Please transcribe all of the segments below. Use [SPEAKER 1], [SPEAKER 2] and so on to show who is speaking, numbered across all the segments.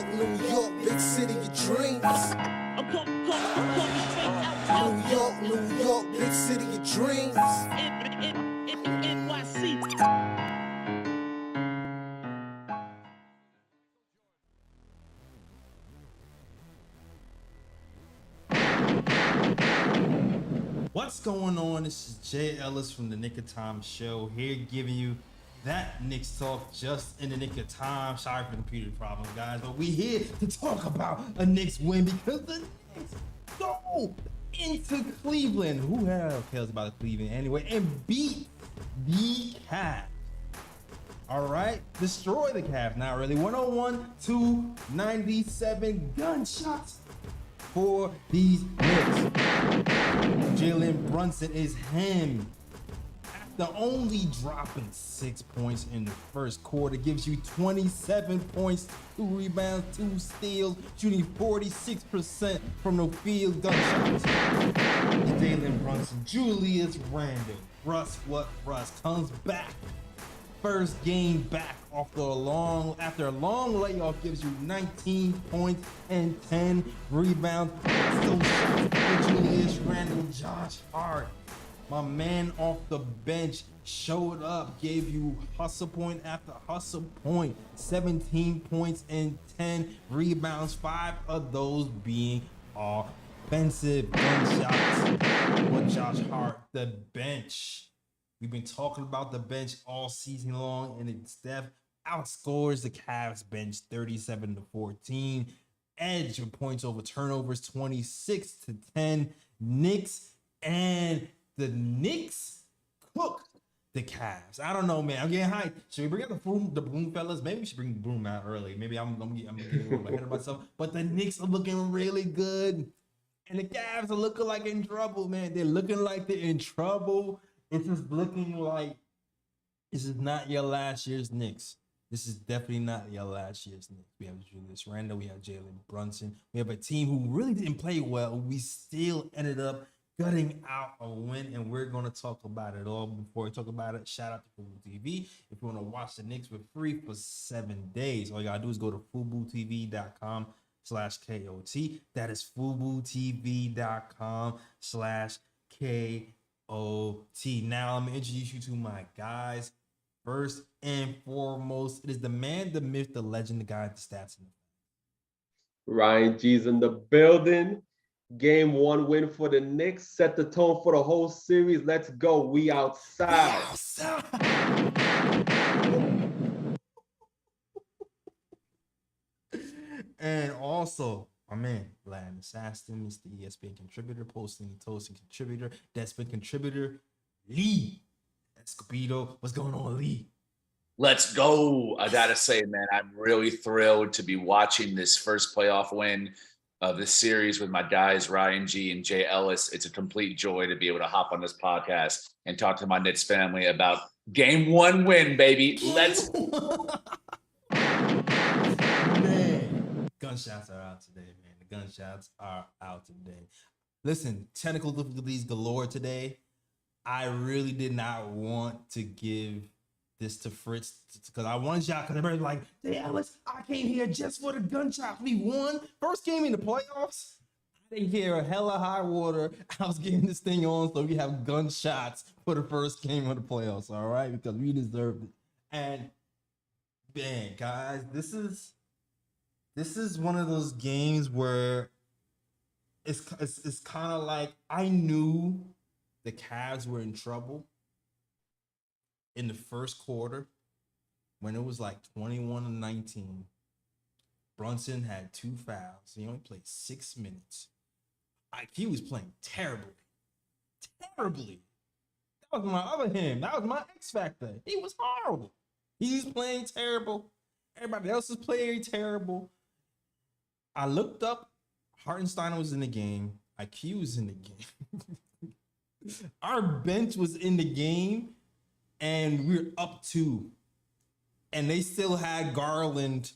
[SPEAKER 1] New York, big city of dreams. New York, big city of dreams.
[SPEAKER 2] What's going on? This is Jay Ellis from the Knick of Time Show, here giving you that Knicks talk just in the nick of time. Sorry for the computer problems, guys, but we here to talk about a Knicks win because the Knicks go into Cleveland. Who the hell cares about Cleveland anyway? And beat the Cavs. All right, destroy the Cavs. Not really. 101-97 gunshots for these Knicks. Jalen Brunson is him. After only dropping 6 points in the first quarter, gives you 27 points, 2 rebounds, 2 steals, shooting 46% from the field. Gunshots. Jalen Brunson, Julius Randle, Russ comes back. First game back after a long layoff, gives you 19 points and 10 rebounds. So shots for Julius Randle. Josh Hart, my man off the bench, showed up, gave you hustle point after hustle point. 17 points and 10 rebounds, 5 of those being offensive. Gunshots for Josh Hart. The bench. We've been talking about the bench all season long, and Steph outscores the Cavs bench 37-14. Edge with points over turnovers 26-10. Knicks cook the Cavs. I don't know, man. I'm getting hyped. Should we bring out the broom, fellas? Maybe we should bring the broom out early. Maybe I'm getting a little ahead of myself. But the Knicks are looking really good, and the Cavs are looking like in trouble, man. They're looking like they're in trouble. It's just looking like this is not your last year's Knicks. This is definitely not your last year's Knicks. We have Julius Randle. We have Jalen Brunson. We have a team who really didn't play well. We still ended up gutting out a win, and we're going to talk about it all. Before we talk about it, shout out to Fubu TV. If you want to watch the Knicks for free for 7 days, all you got to do is go to FubuTV.com/KOT. That is FubuTV.com/KOT. Now I'm gonna introduce you to my guys. First and foremost, it is the man, the myth, the legend, the guy, the stats.
[SPEAKER 3] Ryan G's in the building. Game 1 win for the Knicks. Set the tone for the whole series. Let's go. We outside.
[SPEAKER 2] And also, my man, Latin Assassin, is the ESPN contributor, toasting contributor, Deadspin contributor, Lee Escobedo. What's going on, Lee?
[SPEAKER 4] Let's go. I gotta say, man, I'm really thrilled to be watching this first playoff win of this series with my guys, Ryan G and Jay Ellis. It's a complete joy to be able to hop on this podcast and talk to my Knicks family about game 1 win, baby. Let's
[SPEAKER 2] Man, gunshots are out today, man. The gunshots are out today. Listen, technical difficulties galore today. I really did not want to give this to Fritz because I wanted y'all, because everybody's like, hey, Ellis, I came here just for the gunshots. We won. First game in the playoffs. I didn't hear a hella high water. I was getting this thing on so we have gunshots for the first game of the playoffs, all right? Because we deserved it. And, man, guys, this is one of those games where it's kind of like I knew the Cavs were in trouble in the first quarter when it was like 21-19. Brunson had 2 fouls. He only played 6 minutes. He was playing terribly. That was my other him. That was my X factor. He was horrible. He's playing terrible. Everybody else is playing terrible. I looked up. Hartenstein was in the game. IQ was in the game. Our bench was in the game, and we're up 2. And they still had Garland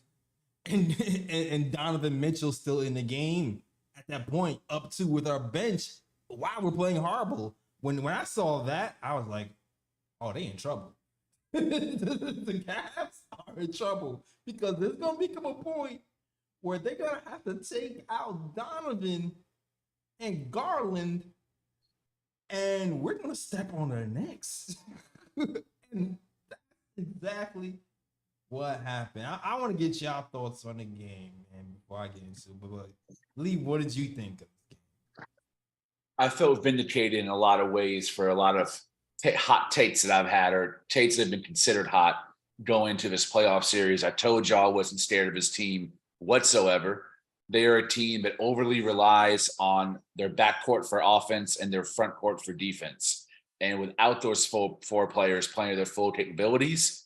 [SPEAKER 2] and Donovan Mitchell still in the game at that point, up 2 with our bench. Wow, we're playing horrible. When I saw that, I was like, oh, they in trouble. The Cavs are in trouble because there's going to become a point where they're gonna have to take out Donovan and Garland, and we're gonna step on their necks. And that's exactly what happened. I want to get y'all thoughts on the game, man, before I get into it. But Lee, what did you think of this game?
[SPEAKER 4] I felt vindicated in a lot of ways for a lot of hot takes that I've had, or takes that have been considered hot going into this playoff series. I told y'all I wasn't scared of his team whatsoever. They are a team that overly relies on their backcourt for offense and their front court for defense. And without those four players playing their full capabilities,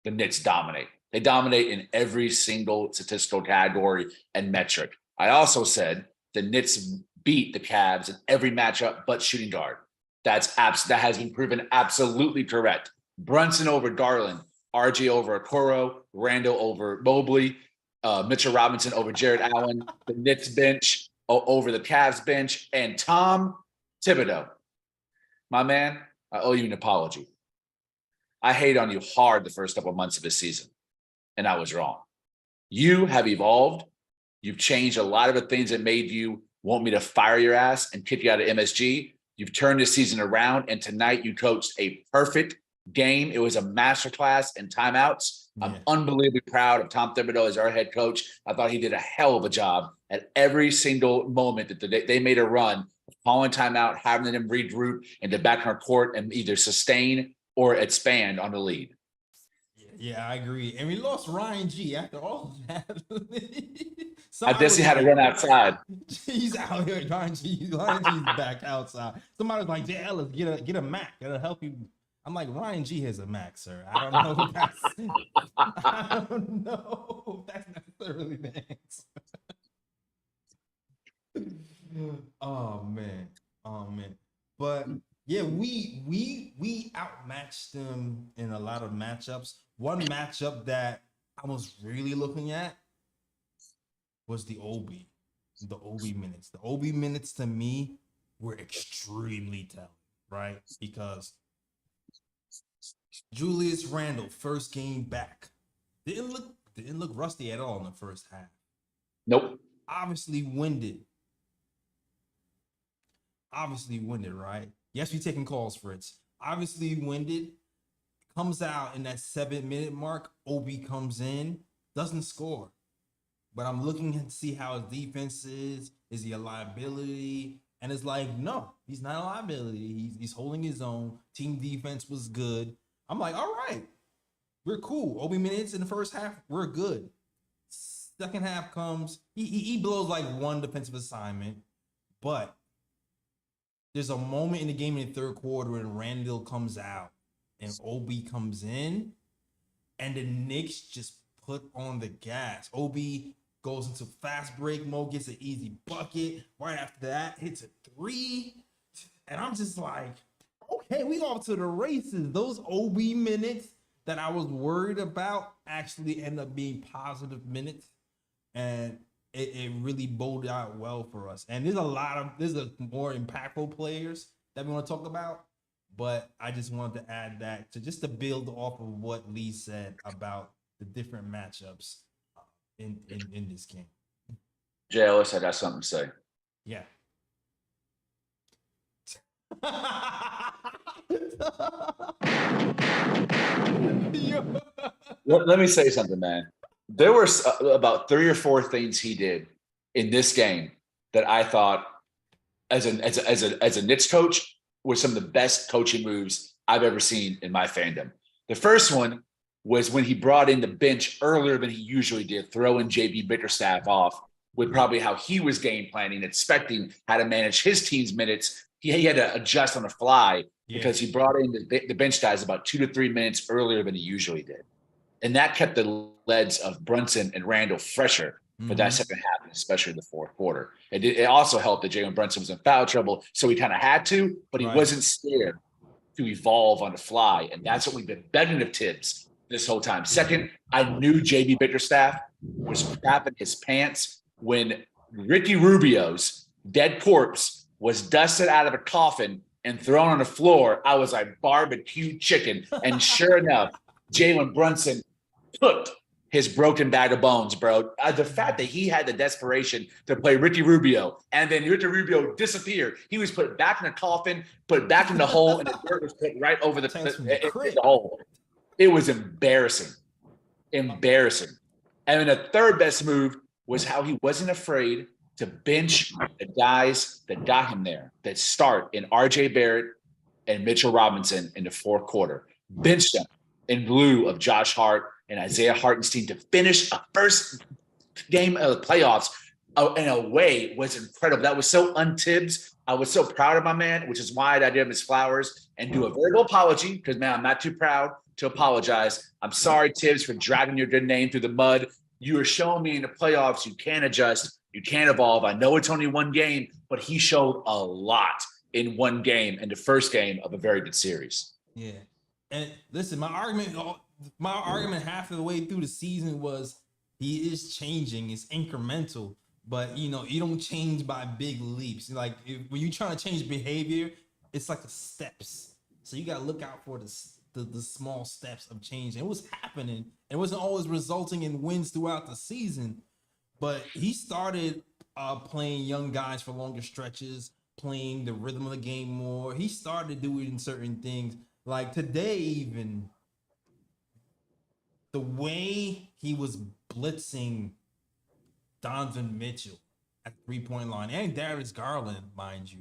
[SPEAKER 4] the Knicks dominate. They dominate in every single statistical category and metric. I also said the Knicks beat the Cavs in every matchup but shooting guard. That has been proven absolutely correct. Brunson over Garland, RJ over Okoro, Randle over Mobley, Mitchell Robinson over Jared Allen, the Knicks bench over the Cavs bench, and Tom Thibodeau. My man, I owe you an apology. I hate on you hard the first couple of months of this season, and I was wrong. You have evolved. You've changed a lot of the things that made you want me to fire your ass and kick you out of MSG. You've turned this season around, and tonight you coached a perfect game. It was a masterclass in timeouts. Yeah. I'm unbelievably proud of Tom Thibodeau as our head coach. I thought he did a hell of a job at every single moment that they made a run, calling timeout, having them regroup into back on court and either sustain or expand on the lead.
[SPEAKER 2] Yeah, I agree. And we lost Ryan G after all of that.
[SPEAKER 4] I guess he had to run outside.
[SPEAKER 2] He's out here. Ryan G's back outside. Somebody was like, Jay Ellis, get a Mac. It'll help you. I'm like, Ryan G has a Mac, sir. I don't know if that's necessarily the answer. Oh man. But yeah, we outmatched them in a lot of matchups. One matchup that I was really looking at was the OB minutes. The OB minutes to me were extremely telling, right? Because Julius Randle, first game back, didn't look rusty at all in the first half.
[SPEAKER 4] Nope.
[SPEAKER 2] Obviously winded, right? Yes, we taking calls, Fritz. Obviously winded. Comes out in that 7-minute mark. OB comes in, doesn't score. But I'm looking to see how his defense is. Is he a liability? And it's like, no, he's not a liability. He's holding his own. Team defense was good. I'm like, all right, we're cool. OB minutes in the first half, we're good. Second half comes, he blows like one defensive assignment, but there's a moment in the game in the third quarter when Randle comes out and OB comes in, and the Knicks just put on the gas. OB goes into fast break mode, gets an easy bucket. Right after that, hits a three. And I'm just like, okay, we off to the races. Those OB minutes that I was worried about actually end up being positive minutes. And it really boded out well for us. And there's a more impactful players that we want to talk about. But I just wanted to add that to build off of what Lee said about the different matchups in this game.
[SPEAKER 4] Jay Ellis, I got something to say.
[SPEAKER 2] Yeah.
[SPEAKER 4] Let me say something, man. There were about 3 or 4 things he did in this game that I thought, as a Knicks coach, were some of the best coaching moves I've ever seen in my fandom. The first one was when he brought in the bench earlier than he usually did, throwing JB Bickerstaff off with probably how he was game planning, expecting how to manage his team's minutes. He had to adjust on the fly because he brought in the bench guys about 2 to 3 minutes earlier than he usually did. And that kept the legs of Brunson and Randle fresher for that second half, especially the fourth quarter. It also helped that Jalen Brunson was in foul trouble, so he kind of had to, but he wasn't scared to evolve on the fly. And that's what we've been begging of Tibbs this whole time. Second, I knew JB Bickerstaff was crapping his pants when Ricky Rubio's dead corpse was dusted out of a coffin and thrown on the floor. I was like barbecue chicken. And sure enough, Jalen Brunson took his broken bag of bones, bro. The fact that he had the desperation to play Ricky Rubio, and then Ricky Rubio disappeared. He was put back in the coffin, put back in the hole, and the dirt was put right over the hole. It was embarrassing. Embarrassing. And then the third best move was how he wasn't afraid to bench the guys that got him there, that start in RJ Barrett and Mitchell Robinson in the fourth quarter. Bench them in lieu of Josh Hart and Isaiah Hartenstein to finish a first game of the playoffs in a way was incredible. That was so un-Tibbs. I was so proud of my man, which is why I did him his flowers and do a verbal apology because, man, I'm not too proud to apologize. I'm sorry, Tibbs, for dragging your good name through the mud. You are showing me in the playoffs you can't adjust, you can't evolve. I know it's only one game, but he showed a lot in one game, in the first game of a very good series.
[SPEAKER 2] Yeah. And listen, my argument half of the way through the season was he is changing. It's incremental, but you don't change by big leaps. Like when you're trying to change behavior, it's like the steps. So you got to look out for the small steps of change. And it was happening. It wasn't always resulting in wins throughout the season, but he started playing young guys for longer stretches, playing the rhythm of the game more. He started doing certain things. Like today, even the way he was blitzing Donovan Mitchell at the 3-point line and Darius Garland, mind you,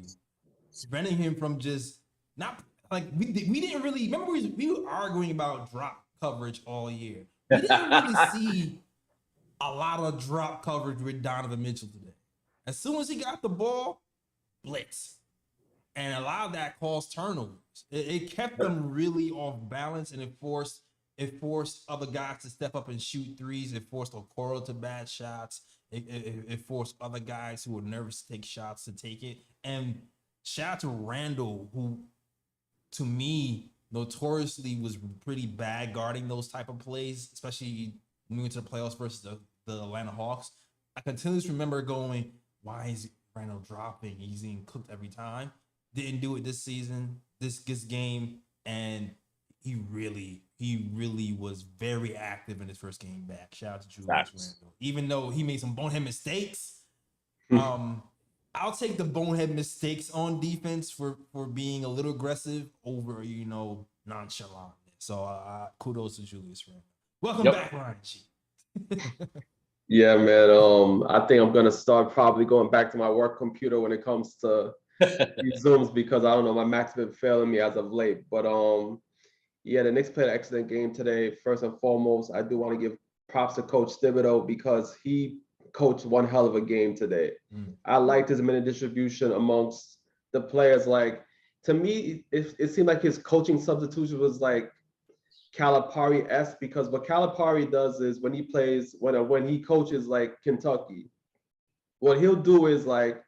[SPEAKER 2] preventing him from just not like we didn't really remember we were arguing about drop coverage all year. We didn't really see a lot of drop coverage with Donovan Mitchell today. As soon as he got the ball, blitz. And a lot of that caused turnovers. It kept them really off balance, and it forced other guys to step up and shoot threes. It forced Okoro to bad shots. It forced other guys who were nervous to take shots to take it. And shout out to Randle, who, to me, notoriously was pretty bad guarding those type of plays, especially moving into the playoffs versus the Atlanta Hawks. I continuously remember going, why is Randle dropping? He's getting cooked every time. Didn't do it this season, this game, and he really was very active in his first game back. Shout out to Julius Randle. Even though he made some bonehead mistakes, I'll take the bonehead mistakes on defense for being a little aggressive over nonchalant. So kudos to Julius Randle. Welcome back, Ryan G.
[SPEAKER 3] Yeah, man. I think I'm gonna start probably going back to my work computer when it comes to these Zooms because I don't know, my Mac's been failing me as of late. But yeah, the Knicks played an excellent game today. First and foremost, I do want to give props to Coach Thibodeau because he coached one hell of a game today. I liked his minute distribution amongst the players. Like, to me, it seemed like his coaching substitution was like Calipari-esque, because what Calipari does is when he coaches like Kentucky, what he'll do is like,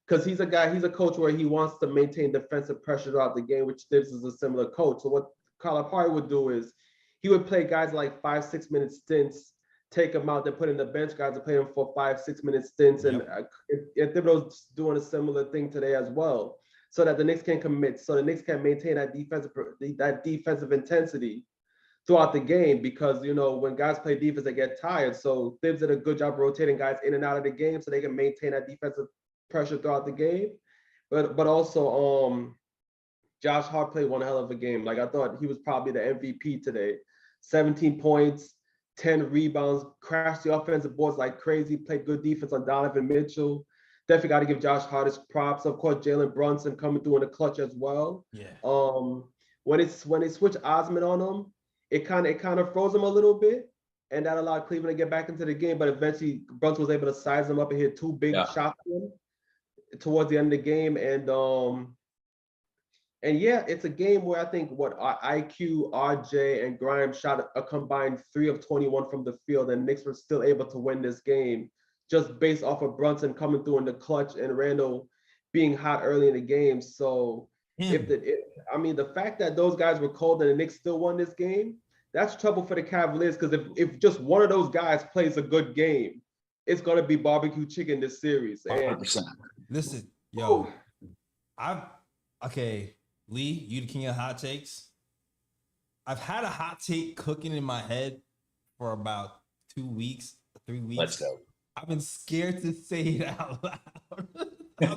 [SPEAKER 3] because he's a coach where he wants to maintain defensive pressure throughout the game, which Thibs is a similar coach. So what Calipari would do is he would play guys like 5-6 minute stints, take them out, then put in the bench guys and play them for 5-6 minute stints. And Thibodeau's doing a similar thing today as well, so that the Knicks can commit, so the Knicks can maintain that defensive intensity throughout the game, because when guys play defense, they get tired. So Thibs did a good job rotating guys in and out of the game so they can maintain that defensive pressure throughout the game. But also Josh Hart played one hell of a game. Like, I thought he was probably the MVP today. 17 points, 10 rebounds, crashed the offensive boards like crazy, played good defense on Donovan Mitchell. Definitely got to give Josh Hart his props. Of course, Jalen Brunson coming through in the clutch as well.
[SPEAKER 2] Yeah.
[SPEAKER 3] When they switched Osman on him, it kind of froze him a little bit, and that allowed Cleveland to get back into the game. But eventually, Brunson was able to size him up and hit two big shots towards the end of the game. And yeah, it's a game where I think IQ, RJ, and Grimes shot a combined 3 of 21 from the field, and Knicks were still able to win this game just based off of Brunson coming through in the clutch and Randle being hot early in the game. So the fact that those guys were cold and the Knicks still won this game, that's trouble for the Cavaliers, because if just one of those guys plays a good game, it's going to be barbecue chicken this series.
[SPEAKER 4] 100%.
[SPEAKER 2] Listen, yo, Lee, you the king of hot takes. I've had a hot take cooking in my head for about 2 weeks, 3 weeks.
[SPEAKER 4] Let's go.
[SPEAKER 2] I've been scared to say it out loud. I've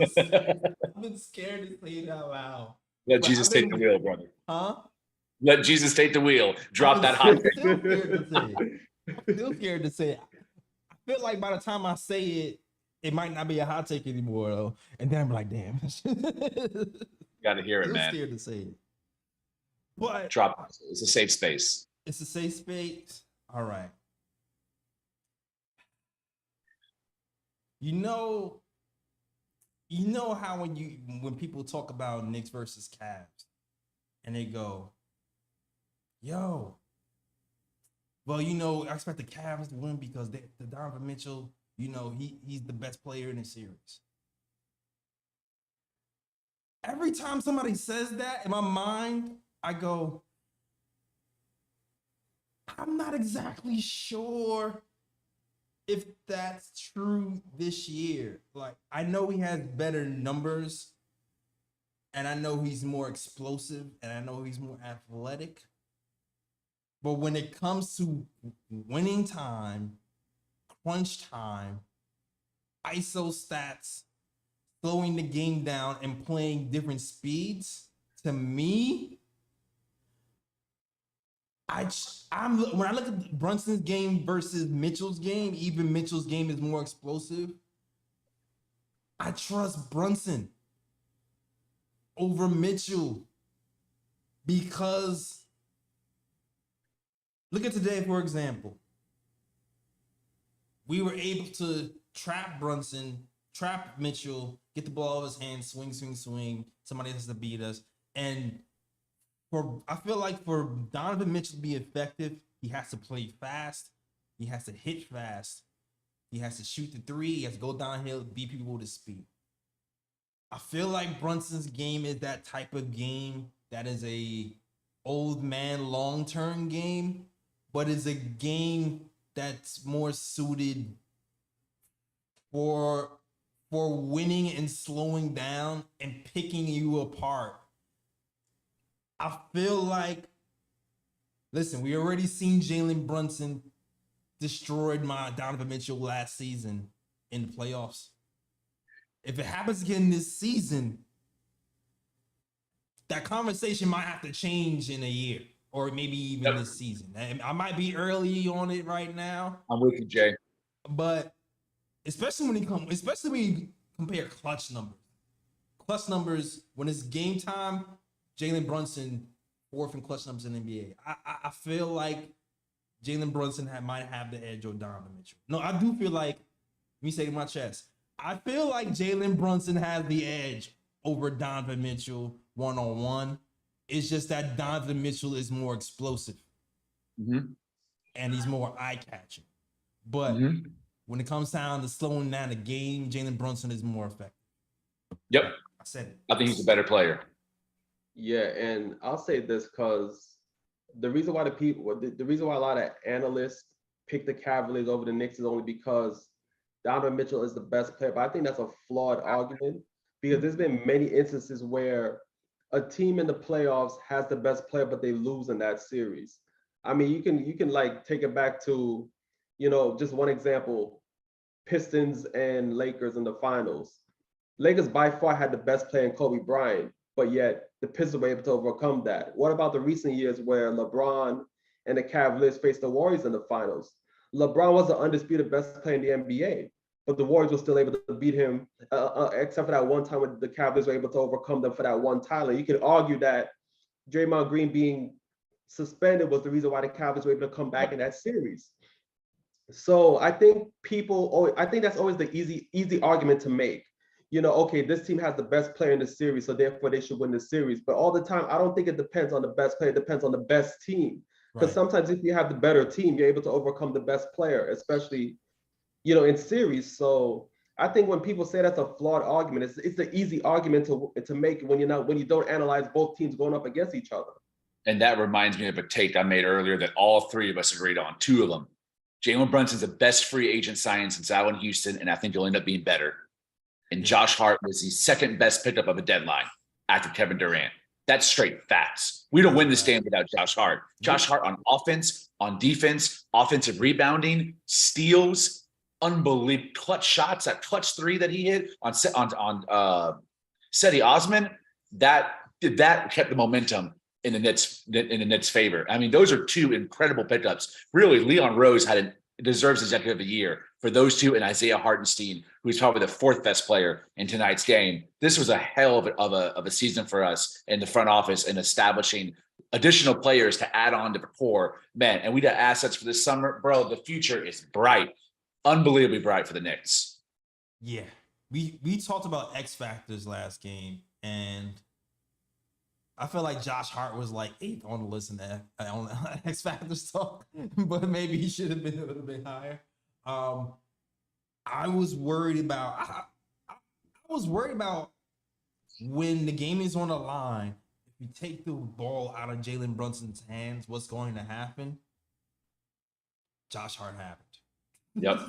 [SPEAKER 2] been scared to say it out loud.
[SPEAKER 4] Let Jesus take the wheel, brother.
[SPEAKER 2] Huh?
[SPEAKER 4] Let Jesus take the wheel. Drop that hot take.
[SPEAKER 2] Still scared to say it. I'm still scared to say it. I feel like by the time I say it, it might not be a hot take anymore, though. And then I'm like, damn.
[SPEAKER 4] Got to hear it,
[SPEAKER 2] Still
[SPEAKER 4] man.
[SPEAKER 2] scared to say it. But
[SPEAKER 4] Drop. It's a safe space.
[SPEAKER 2] it's a safe space. All right. You know how when people talk about Knicks versus Cavs, and they go, yo, well, I expect the Cavs to win because the Donovan Mitchell, he's the best player in the series. Every time somebody says that, in my mind, I go, I'm not exactly sure if that's true this year. Like, I know he has better numbers, and I know he's more explosive, and I know he's more athletic. But when it comes to winning time, crunch time, ISO stats, slowing the game down and playing different speeds, to me, when I look at Brunson's game versus Mitchell's game, even Mitchell's game is more explosive. I trust Brunson over Mitchell because look at today, for example. We were able to trap Brunson, trap Mitchell, get the ball out of his hands, swing. Somebody has to beat us. And I feel like for Donovan Mitchell to be effective, he has to play fast. He has to hit fast. He has to shoot the three. He has to go downhill, beat people with his speed. I feel like Brunson's game is that type of game that is a old man long-term game, but is a game that's more suited for winning and slowing down and picking you apart. I feel like, listen, we already seen Jalen Brunson destroyed my Donovan Mitchell last season in the playoffs. If it happens again this season, that conversation might have to change in a year or maybe even this season. I might be early on it right now.
[SPEAKER 4] I'm with you, Jay.
[SPEAKER 2] But especially when you compare clutch numbers. Clutch numbers, when it's game time, Jalen Brunson, fourth in clutch numbers in the NBA. I feel like Jalen Brunson might have the edge over Donovan Mitchell. No, I do feel like, let me say it in my chest, I feel like Jalen Brunson has the edge over Donovan Mitchell one-on-one. It's just that Donovan Mitchell is more explosive.
[SPEAKER 4] Mm-hmm.
[SPEAKER 2] And he's more eye-catching. But when it comes down to slowing down the game, Jalen Brunson is more effective.
[SPEAKER 4] Yep.
[SPEAKER 2] I said it.
[SPEAKER 4] I think he's a better player.
[SPEAKER 3] Yeah, and I'll say this because the reason why the reason why a lot of analysts pick the Cavaliers over the Knicks is only because Donovan Mitchell is the best player. But I think that's a flawed argument because there's been many instances where a team in the playoffs has the best player, but they lose in that series. I mean, you can like take it back to, just one example, Pistons and Lakers in the finals. Lakers by far had the best player in Kobe Bryant, but yet the Pistons were able to overcome that. What about the recent years where LeBron and the Cavaliers faced the Warriors in the finals? LeBron was the undisputed best player in the NBA, but the Warriors were still able to beat him, except for that one time when the Cavaliers were able to overcome them for that one title. You could argue that Draymond Green being suspended was the reason why the Cavaliers were able to come back in that series. So I think that's always the easy argument to make. Okay, this team has the best player in the series, so therefore they should win the series. But all the time, I don't think it depends on the best player. It depends on the best team. Because sometimes if you have the better team, you're able to overcome the best player, especially, in series. So I think when people say that's a flawed argument, it's an easy argument to make when you don't analyze both teams going up against each other.
[SPEAKER 4] And that reminds me of a take I made earlier that all three of us agreed on, two of them. Jalen Brunson's the best free agent signing since out in Houston, and I think he'll end up being better. And Josh Hart was the second best pickup of a deadline after Kevin Durant. That's straight facts. We don't win this game without Josh Hart. Josh Hart on offense, on defense, offensive rebounding, steals, unbelievable clutch shots. That clutch 3 that he hit on Seti Osman, that kept the momentum in the Knicks' favor. I mean, those are 2 incredible pickups. Really, Leon Rose deserves executive of the year for those 2, and Isaiah Hartenstein, who's probably the 4th best player in tonight's game. This was a hell of a season for us in the front office and establishing additional players to add on to the core. Man, and we got assets for this summer. Bro, the future is bright. Unbelievably bright for the Knicks.
[SPEAKER 2] Yeah. We talked about X factors last game, and I feel like Josh Hart was like 8th on the list in that on X factors talk, but maybe he should have been a little bit higher. I was worried about when the game is on the line, if you take the ball out of Jalen Brunson's hands, what's going to happen? Josh Hart happened.
[SPEAKER 4] Yep.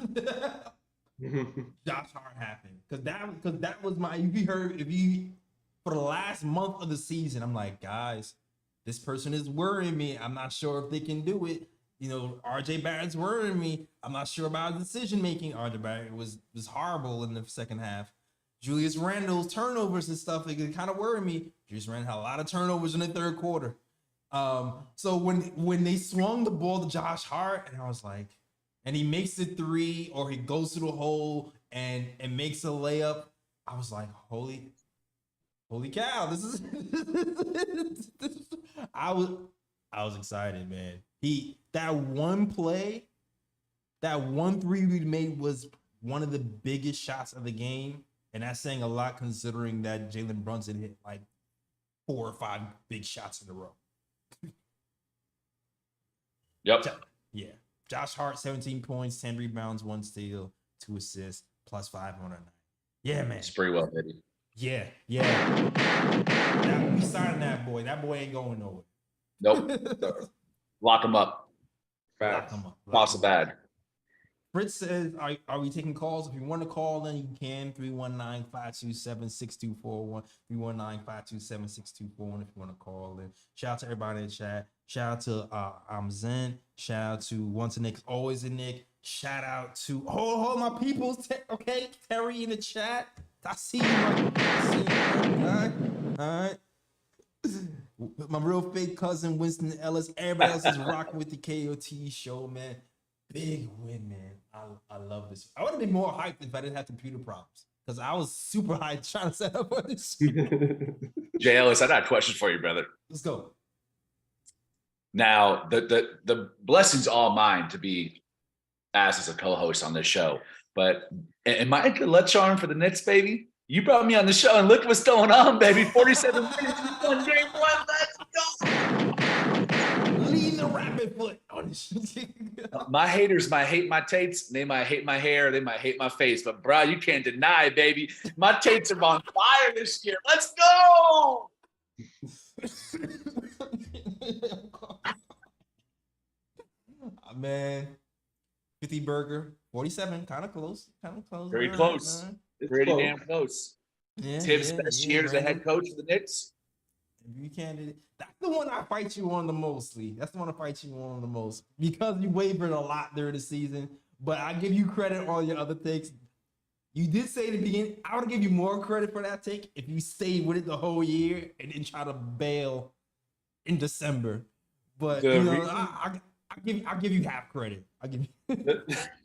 [SPEAKER 2] Josh Hart happened. Because that was my, for the last month of the season, I'm like, guys, this person is worrying me. I'm not sure if they can do it. You know, RJ Barrett's worrying me. I'm not sure about decision making. RJ Barrett was horrible in the second half. Julius Randle's turnovers and stuff, it kind of worried me. Julius Randle had a lot of turnovers in the third quarter. So when they swung the ball to Josh Hart, and I was like, and he makes the 3 or he goes to the hole and makes a layup, I was like, holy cow, this is I was excited, man. That one play, that 1-3 we made was one of the biggest shots of the game. And that's saying a lot considering that Jalen Brunson hit like 4 or 5 big shots in a row.
[SPEAKER 4] Yep.
[SPEAKER 2] Yeah. Josh Hart, 17 points, 10 rebounds, 1 steal, 2 assists, plus 5 on a night. Yeah, man.
[SPEAKER 4] It's pretty well, baby.
[SPEAKER 2] Yeah. We signed that boy. That boy ain't going nowhere.
[SPEAKER 4] Nope. Lock him up.
[SPEAKER 3] Facts.
[SPEAKER 4] Toss a bag.
[SPEAKER 2] Fritz says, are we taking calls? If you want to call in, you can. 319-527-6241. 319-527-6241 if you want to call in. Shout out to everybody in the chat. Shout out to Zen. Shout out to Once a Nick, Always a Nick. Shout out to hold my peoples. Okay, Terry in the chat. I see you. All right. My real fake cousin Winston Ellis. Everybody else is rocking with the KOT show, man. Big win, man. I love this. I would have been more hyped if I didn't have computer problems, because I was super hyped trying to set up for this.
[SPEAKER 4] Jay Ellis, I got a question for you, brother.
[SPEAKER 2] Let's go.
[SPEAKER 4] Now, the blessing's all mine to be asked as a co-host on this show. But am I the let charm for the Knicks, baby? You brought me on the show, and look what's going on, baby. 47 minutes, one game, one. Let's go.
[SPEAKER 2] Leave the rabbit foot on this.
[SPEAKER 4] My haters might hate my tates. They might hate my hair. They might hate my face. But, bro, you can't deny it, baby. My tates are on fire this year. Let's go.
[SPEAKER 2] Man, 50 burger, 47, kind of close.
[SPEAKER 4] Very close. Pretty damn close.
[SPEAKER 2] Yeah,
[SPEAKER 4] Tibbs' best year as a head coach of the Knicks.
[SPEAKER 2] You can't. That's the one I fight you on the most, Lee. That's the one I fight you on the most, because you wavered a lot during the season. But I give you credit on your other takes. You did say at the beginning, I would give you more credit for that take if you stayed with it the whole year and didn't try to bail in December. But I give you half credit. I give you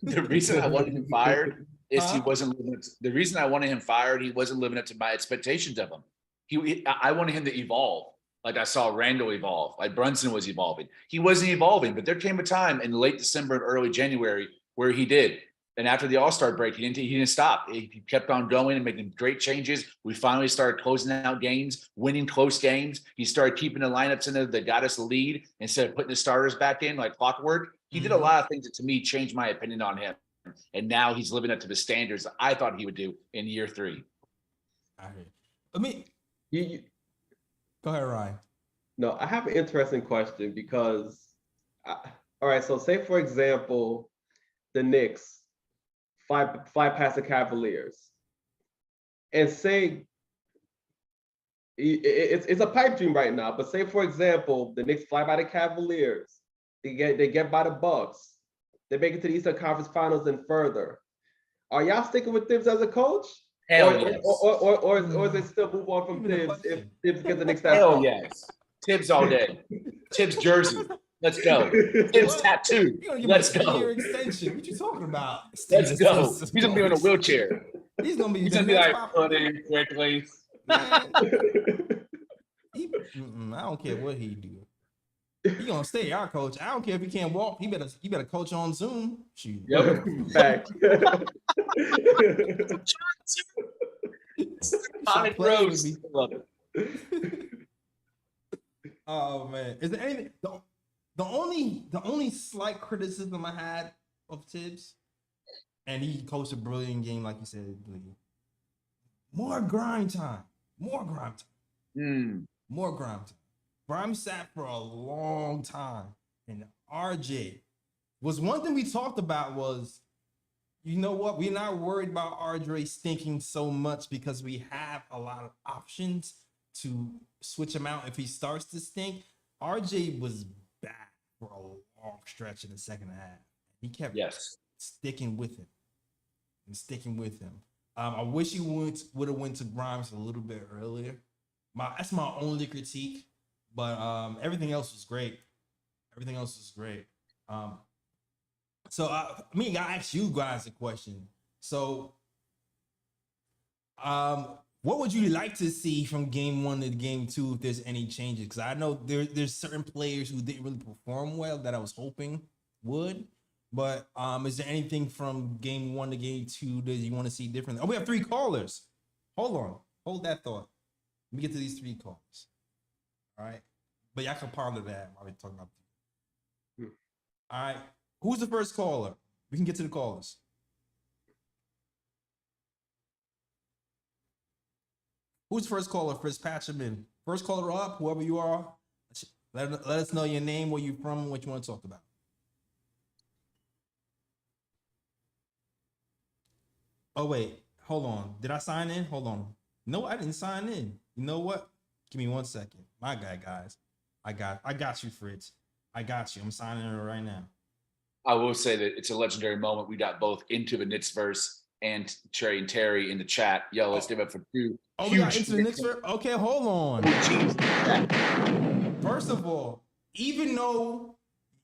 [SPEAKER 4] the reason I wanted him fired is he wasn't living up to, the reason I wanted him fired, he wasn't living up to my expectations of him. I wanted him to evolve, like I saw Randle evolve, like Brunson was evolving. He wasn't evolving, but there came a time in late December and early January where he did. And after the All-Star break, he didn't stop. He kept on going and making great changes. We finally started closing out games, winning close games. He started keeping the lineups in there that got us the lead instead of putting the starters back in like clockwork. He did a lot of things that, to me, changed my opinion on him. And now he's living up to the standards that I thought he would do in year 3.
[SPEAKER 2] I mean, go ahead, Ryan.
[SPEAKER 3] No, I have an interesting question because, all right, so say, for example, the Knicks fly past the Cavaliers, and say it's a pipe dream right now. But say, for example, the Knicks fly by the Cavaliers. They get by the Bucks. They make it to the Eastern Conference Finals and further. Are y'all sticking with Thibs as a coach?
[SPEAKER 4] Hell yes.
[SPEAKER 3] Or is it still move on from Thibs if Thibs gets the Knicks that
[SPEAKER 4] Hell
[SPEAKER 3] far?
[SPEAKER 4] yes. Tibbs all day. Tibbs jersey. Let's go. Tibbs tattoo. Let's go.
[SPEAKER 2] Extension. What you talking about?
[SPEAKER 4] Let's go. He's gonna be in a wheelchair.
[SPEAKER 2] He's gonna be
[SPEAKER 4] like putting Quickley.
[SPEAKER 2] I don't care what he do. He gonna stay our coach. I don't care if he can't walk. He better coach on Zoom. Shoot.
[SPEAKER 3] Yep. Fact.
[SPEAKER 4] Love it.
[SPEAKER 2] Oh man, is there anything? The only slight criticism I had of Tibbs, and he coached a brilliant game, like you said, more grind time. More grind time. Grimes sat for a long time, and RJ was one thing we talked about was, you know what? We're not worried about RJ stinking so much because we have a lot of options to switch him out if he starts to stink. RJ was bad for a long stretch in the second half. He kept sticking with him. I wish he would have went to Grimes a little bit earlier. That's my only critique, but everything else was great. So I asked you guys a question. So, what would you like to see from game 1 to game 2 if there's any changes? Because I know there's certain players who didn't really perform well that I was hoping would. But is there anything from game 1 to game 2 that you want to see differently? Oh, we have 3 callers. Hold that thought. Let me get to these 3 callers. All right, but y'all can ponder that while we're talking about. All right, who's the first caller? We can get to the callers. Who's the first caller? First, patch him in. First caller up, whoever you are. Let us know your name, where you're from, and what you want to talk about. Oh, wait. Hold on. Did I sign in? Hold on. No, I didn't sign in. You know what? Give me 1 second. My guy, guys. I got you, Fritz. I got you. I'm signing in right now.
[SPEAKER 4] I will say that it's a legendary moment. We got both Into the Knicks verse and Trey and Terry in the chat. Yo, let's give it for 2.
[SPEAKER 2] Oh, we got Into the Knicks verse? Okay, hold on. First of all, even though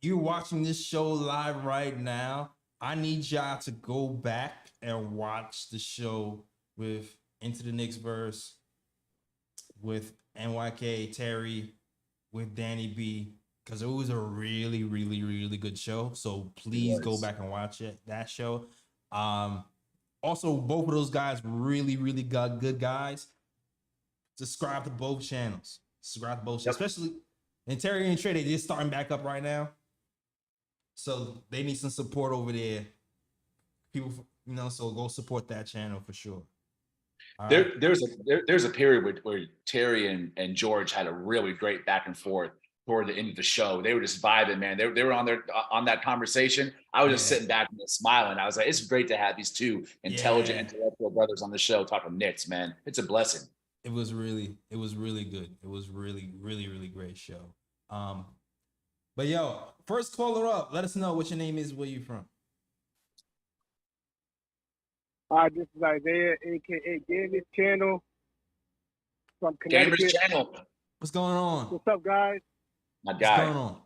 [SPEAKER 2] you're watching this show live right now, I need y'all to go back and watch the show with Into the Knicks verse, with NYK, Terry, with Danny B, because it was a really, really, really good show. So please go back and watch that show. Also, both of those guys really, really good guys. Subscribe to both channels. Especially, and Terry and Trey, they're just starting back up right now. So they need some support over there. People, so go support that channel for sure.
[SPEAKER 4] There's a period where Terry and George had a really great back and forth toward the end of the show. They were just vibing, man. They were on that conversation. I was just sitting back and smiling. I was like, it's great to have these 2 intelligent, intellectual brothers on the show talking Knicks, man. It's a blessing.
[SPEAKER 2] It was really good. It was really, really, really great show. But yo, first caller up. Let us know what your name is, where you from.
[SPEAKER 5] Hi, this is Isaiah, aka Gamers Channel from Connecticut.
[SPEAKER 4] Gamers Channel.
[SPEAKER 2] What's going on?
[SPEAKER 5] What's up, guys?
[SPEAKER 4] My guy.
[SPEAKER 2] What's going on?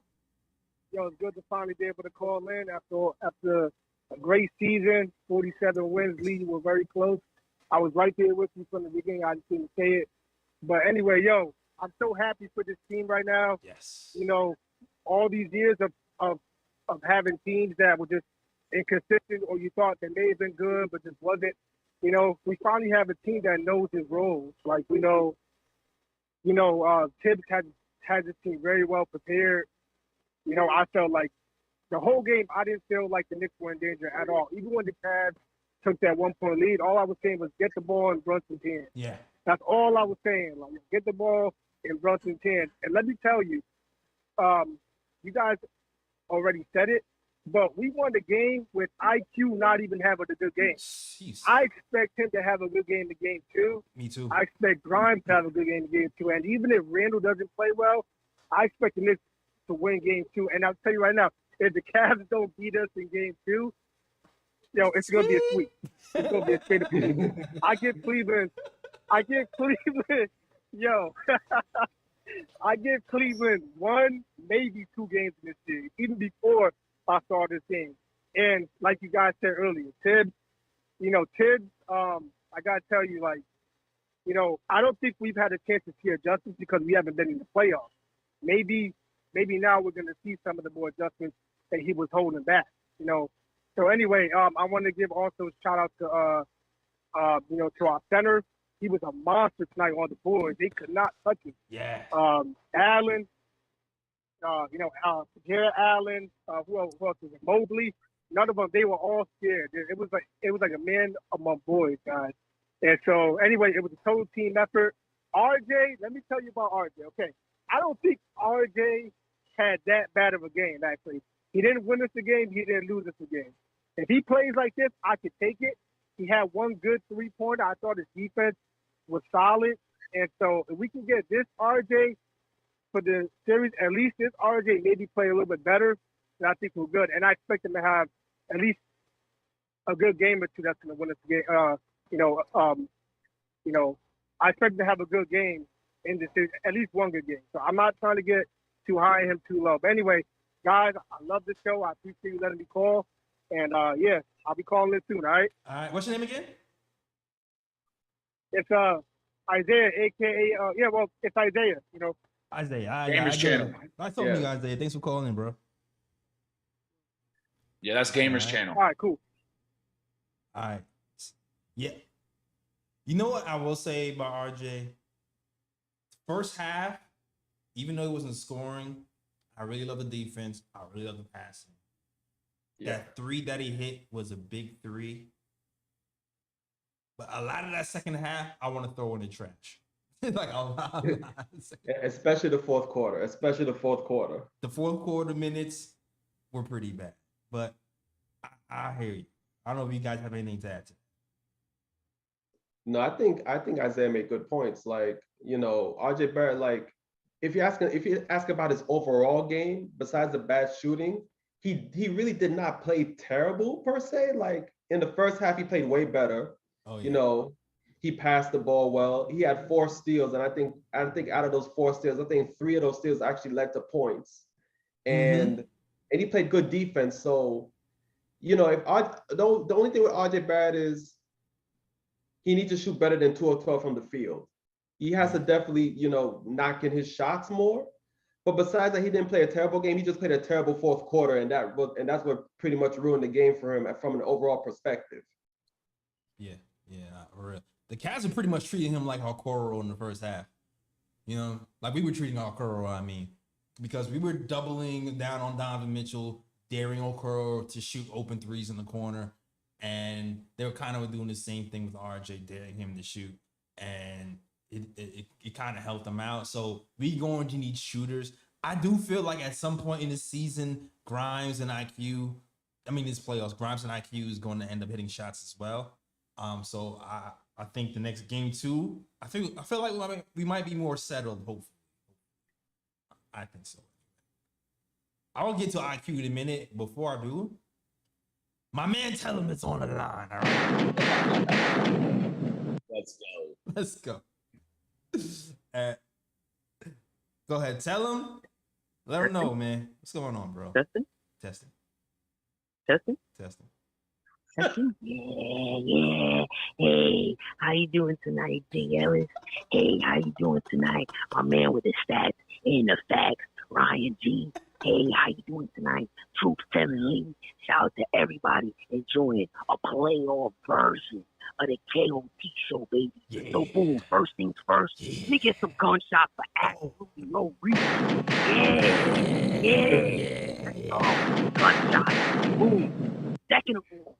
[SPEAKER 5] Yo, it's good to finally be able to call in after a great season. 47 wins, lead were very close. I was right there with you from the beginning. I just didn't say it. But anyway, yo, I'm so happy for this team right now.
[SPEAKER 2] Yes.
[SPEAKER 5] All these years of having teams that were just inconsistent, or you thought they may have been good but just wasn't. We finally have a team that knows his roles. Like Tibbs had this team very well prepared. I felt like the whole game I didn't feel like the Knicks were in danger at all. Even when the Cavs took that 1-point lead, all I was saying was get the ball in Brunson's hands.
[SPEAKER 2] Yeah.
[SPEAKER 5] That's all I was saying. Like, get the ball in Brunson's hands. And let me tell you, you guys already said it, but we won the game with IQ not even having a good game.
[SPEAKER 2] Jeez.
[SPEAKER 5] I expect him to have a good game in game 2.
[SPEAKER 2] Me too.
[SPEAKER 5] I expect Grimes to have a good game in game 2. And even if Randle doesn't play well, I expect the Knicks to win game 2. And I'll tell you right now, if the Cavs don't beat us in game 2, it's going to be a sweep. It's going to be a straight up sweep. I give Cleveland, yo, I give Cleveland 1, maybe 2 games in this series, even before I saw this game. And like you guys said earlier, Tibbs, I got to tell you, I don't think we've had a chance to see adjustments because we haven't been in the playoffs. Maybe now we're going to see some of the more adjustments that he was holding back, So anyway, I want to give also a shout out to our center. He was a monster tonight on the board. They could not touch him.
[SPEAKER 2] Yeah.
[SPEAKER 5] Allen, Jared Allen, who else was it? Mobley. None of them. They were all scared. It was like a man among boys, guys. And so anyway, it was a total team effort. RJ, let me tell you about RJ. Okay, I don't think RJ had that bad of a game. Actually, he didn't win us the game. He didn't lose us the game. If he plays like this, I could take it. He had one good 3-pointer. I thought his defense was solid. And so if we can get this RJ for the series, at least this RJ maybe play a little bit better, then I think we're good. And I expect him to have at least a good game or two that's going to win us the game. I expect him to have a good game in this series, at least one good game. So I'm not trying to get too high and him too low. But anyway, guys, I love this show. I appreciate you letting me call. And, I'll be calling it soon, all right?
[SPEAKER 2] All right. What's your name again?
[SPEAKER 5] It's Isaiah, a.k.a. It's Isaiah,
[SPEAKER 2] Isaiah.
[SPEAKER 4] Gamers Channel.
[SPEAKER 2] Nice talking to you, Isaiah. Thanks for calling in, bro.
[SPEAKER 4] Yeah, that's Gamers
[SPEAKER 2] All right.
[SPEAKER 4] Channel.
[SPEAKER 5] All right, cool.
[SPEAKER 2] All right. Yeah. You know what I will say about RJ? First half, even though he wasn't scoring, I really love the defense. I really love the passing.
[SPEAKER 3] Yeah.
[SPEAKER 2] That 3 that he hit was a big 3. But a lot of that second half, I want to throw in the trash. Like a lot.
[SPEAKER 3] Especially the fourth quarter.
[SPEAKER 2] The fourth quarter minutes were pretty bad. But I hear you. I don't know if you guys have anything to add to that.
[SPEAKER 3] No, I think Isaiah made good points. RJ Barrett, if you ask about his overall game, besides the bad shooting, he really did not play terrible per se. In the first half, he played way better.
[SPEAKER 2] Oh, yeah.
[SPEAKER 3] He passed the ball well. He had 4 steals, and I think out of those 4 steals, I think 3 of those steals actually led to points. And he played good defense. So, if the only thing with RJ Barrett is he needs to shoot better than 2 of 12 from the field. He has to definitely, knock in his shots more. But besides that, he didn't play a terrible game. He just played a terrible fourth quarter, and that's what pretty much ruined the game for him from an overall perspective.
[SPEAKER 2] Yeah, for real. The Cavs are pretty much treating him like Okoro in the first half. Like we were treating Okoro, because we were doubling down on Donovan Mitchell, daring Okoro to shoot open 3s in the corner. And they were kind of doing the same thing with RJ, daring him to shoot. And it kind of helped them out. So we going to need shooters. I do feel like at some point in the season, Grimes and this playoffs, Grimes and IQ is going to end up hitting shots as well. So I think the next game 2, I feel like we might be more settled, hopefully. I think so. I will get to IQ in a minute. Before I do, my man, tell him it's on the line. All right. Let's go. Go ahead. Tell him. Let him know, man. What's going on, bro? Testing.
[SPEAKER 6] Yeah. Hey, how you doing tonight, J. Ellis? Hey, how you doing tonight? My man with the stats and the facts, Ryan G. Hey, how you doing tonight? Troop 7 Lee. Shout out to everybody enjoying a playoff version of the KOT show, baby.
[SPEAKER 2] Yeah.
[SPEAKER 6] So boom, first things first, let me get some gunshots for absolutely no reason. Yeah. Oh, gunshots. Boom. Second of all,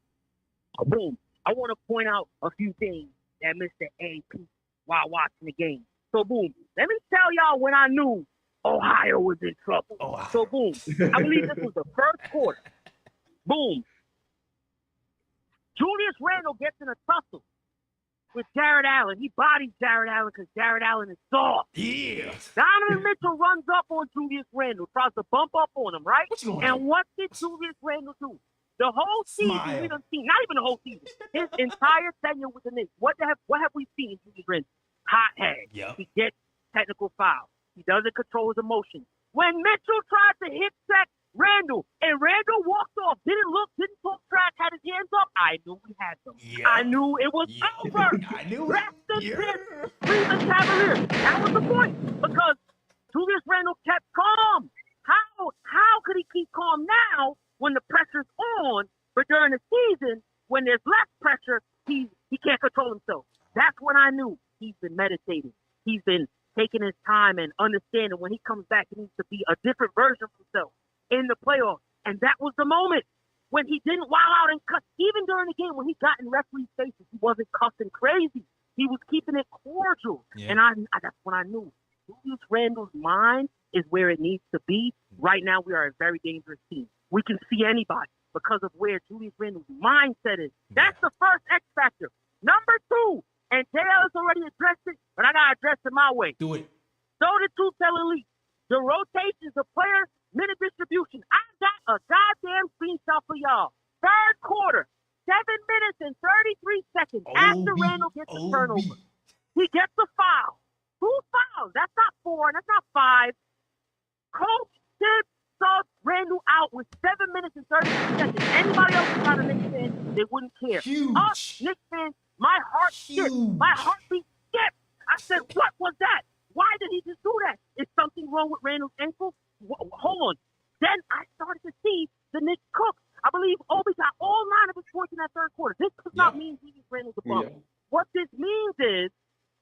[SPEAKER 6] boom, I want to point out a few things that Mr. AP while watching the game. So boom, let me tell y'all when I knew Ohio was in trouble. So boom, I believe this was the first quarter. Boom. Julius Randle gets in a tussle with Jared Allen. He bodies Jared Allen because Jared Allen is soft.
[SPEAKER 2] Yeah.
[SPEAKER 6] Donovan Mitchell runs up on Julius Randle, tries to bump up on him, right?
[SPEAKER 2] What you gonna
[SPEAKER 6] And
[SPEAKER 2] do?
[SPEAKER 6] what did Julius Randle do? The whole season,
[SPEAKER 2] Smile.
[SPEAKER 6] we done seen, not even the whole season, his entire tenure with the Knicks. What have we seen in Julius Randle? Hothead.
[SPEAKER 2] Yep.
[SPEAKER 6] He gets technical fouls. He doesn't control his emotions. When Mitchell tried to hit sack Randle, and Randle walked off, didn't talk trash, had his hands up, I knew we had them.
[SPEAKER 2] Yeah.
[SPEAKER 6] I knew it was over.
[SPEAKER 2] I knew it.
[SPEAKER 6] Rest in
[SPEAKER 2] Yeah.
[SPEAKER 6] peace, Cleveland Cavaliers. That was the point, because Julius Randle kept calm. How could he keep calm now when the pressure's on, but during the season, when there's less pressure, he can't control himself. That's when I knew he's been meditating. He's been taking his time and understanding when he comes back, he needs to be a different version of himself in the playoffs. And that was the moment when he didn't wild out and cuss. Even during the game when he got in referees' faces, he wasn't cussing crazy. He was keeping it cordial.
[SPEAKER 2] Yeah.
[SPEAKER 6] And I that's when I knew Julius Randle's mind is where it needs to be. Right now, we are a very dangerous team. We can see anybody because of where Julius Randle's mindset is. That's the first X factor. Number 2, and JL has already addressed it, but I got to address it my way.
[SPEAKER 2] Do it.
[SPEAKER 6] So did Truth Tell Elite. The rotations of player minute distribution. I got a goddamn screenshot for y'all. Third quarter, 7 minutes and 33 seconds after Randle gets the turnover. He gets the foul. 2 fouls. That's not 4. That's not 5. Coach Tibbs subbed Randle out with 7 minutes and 33 seconds. Anybody else who's not a Knicks fan, they wouldn't care.
[SPEAKER 2] Huge.
[SPEAKER 6] Us Knicks fans, my heart skipped. My heartbeat skipped. I said, what was that? Why did he just do that? Is something wrong with Randle's ankle? Hold on. Then I started to see the Knicks cook. I believe Obi got all 9 of his points in that third quarter. This does not mean Julius Randle's a bum.
[SPEAKER 3] Yeah.
[SPEAKER 6] What this means is,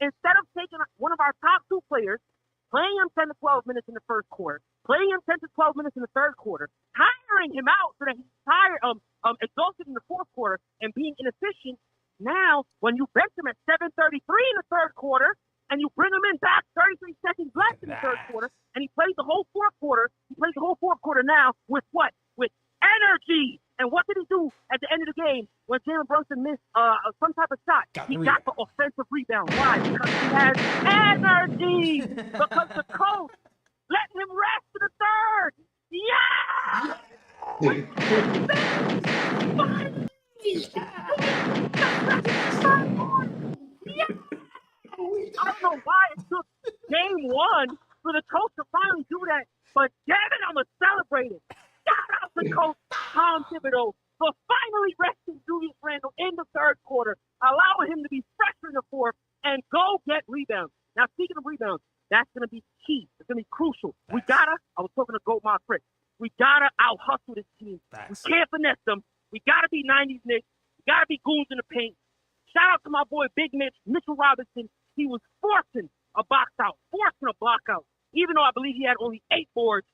[SPEAKER 6] instead of taking one of our top 2 players, playing him 10 to 12 minutes in the first quarter, playing him 10 to 12 minutes in the third quarter, tiring him out so that he's tired, exhausted in the fourth quarter and being inefficient, now when you bench him at 7:33 in the third quarter and you bring him in back 33 seconds left in the third quarter and he plays the whole fourth quarter, now with what? With energy. And what did he do at the end of the game when Jalen Brunson missed some type of shot? He got the offensive rebound. Why? Because he has energy. Because the coach let him rest to the third. Yeah! I don't know why it took game 1 for the coach to finally do that, but damn it, I'm going to celebrate it. Shout out to Coach Tom Thibodeau for finally resting Julius Randle in the third quarter, allowing him to be fresh in the fourth and go get rebounds. Now, speaking of rebounds, that's going to be key. It's going to be crucial. I was talking to Goat My Frick, we got to out-hustle this team. We can't finesse them. We got to be 90s Knicks. We got to be goons in the paint. Shout out to my boy Big Mitchell Robinson. He was forcing a box out, forcing a block out, even though I believe he had only 8 boards.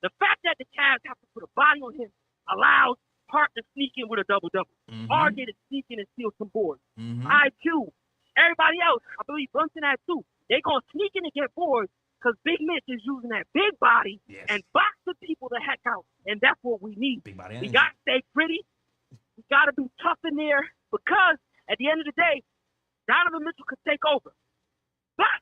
[SPEAKER 6] The fact that the Cavs have to put a body on him allows Hart to sneak in with a double-double. RJ to sneak in and steal some boards. IQ. Everybody else, I believe Brunson had 2. They're going to sneak in and get boards because Big Mitch is using that big body and box the people the heck out. And that's what we need.
[SPEAKER 2] Big body
[SPEAKER 6] we got to stay pretty. We got to be tough in there because at the end of the day, Donovan Mitchell could take over. But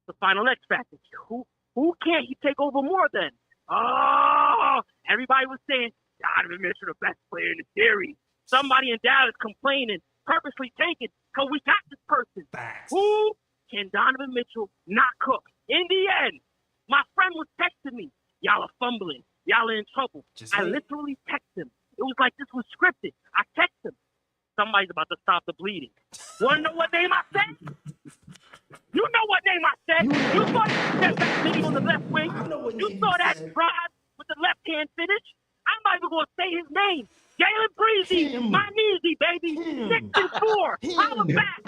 [SPEAKER 6] the final X factor. Who can't he take over more than? Oh, everybody was saying Donovan Mitchell the best player in the series. Somebody in Dallas complaining, purposely taking, because we got this person. Who can Donovan Mitchell not cook? In the end, my friend was texting me, y'all are fumbling. Y'all are in trouble. I literally texted him. It was like this was scripted. I texted him. Somebody's about to stop the bleeding. Want to know what name I said? You know what name I said. You saw that nigga on the left wing. You saw that drive with the left-hand finish. I'm not even going to say his name. Jalen Breezy, my Neezy, baby. 6 and 4. Holla back.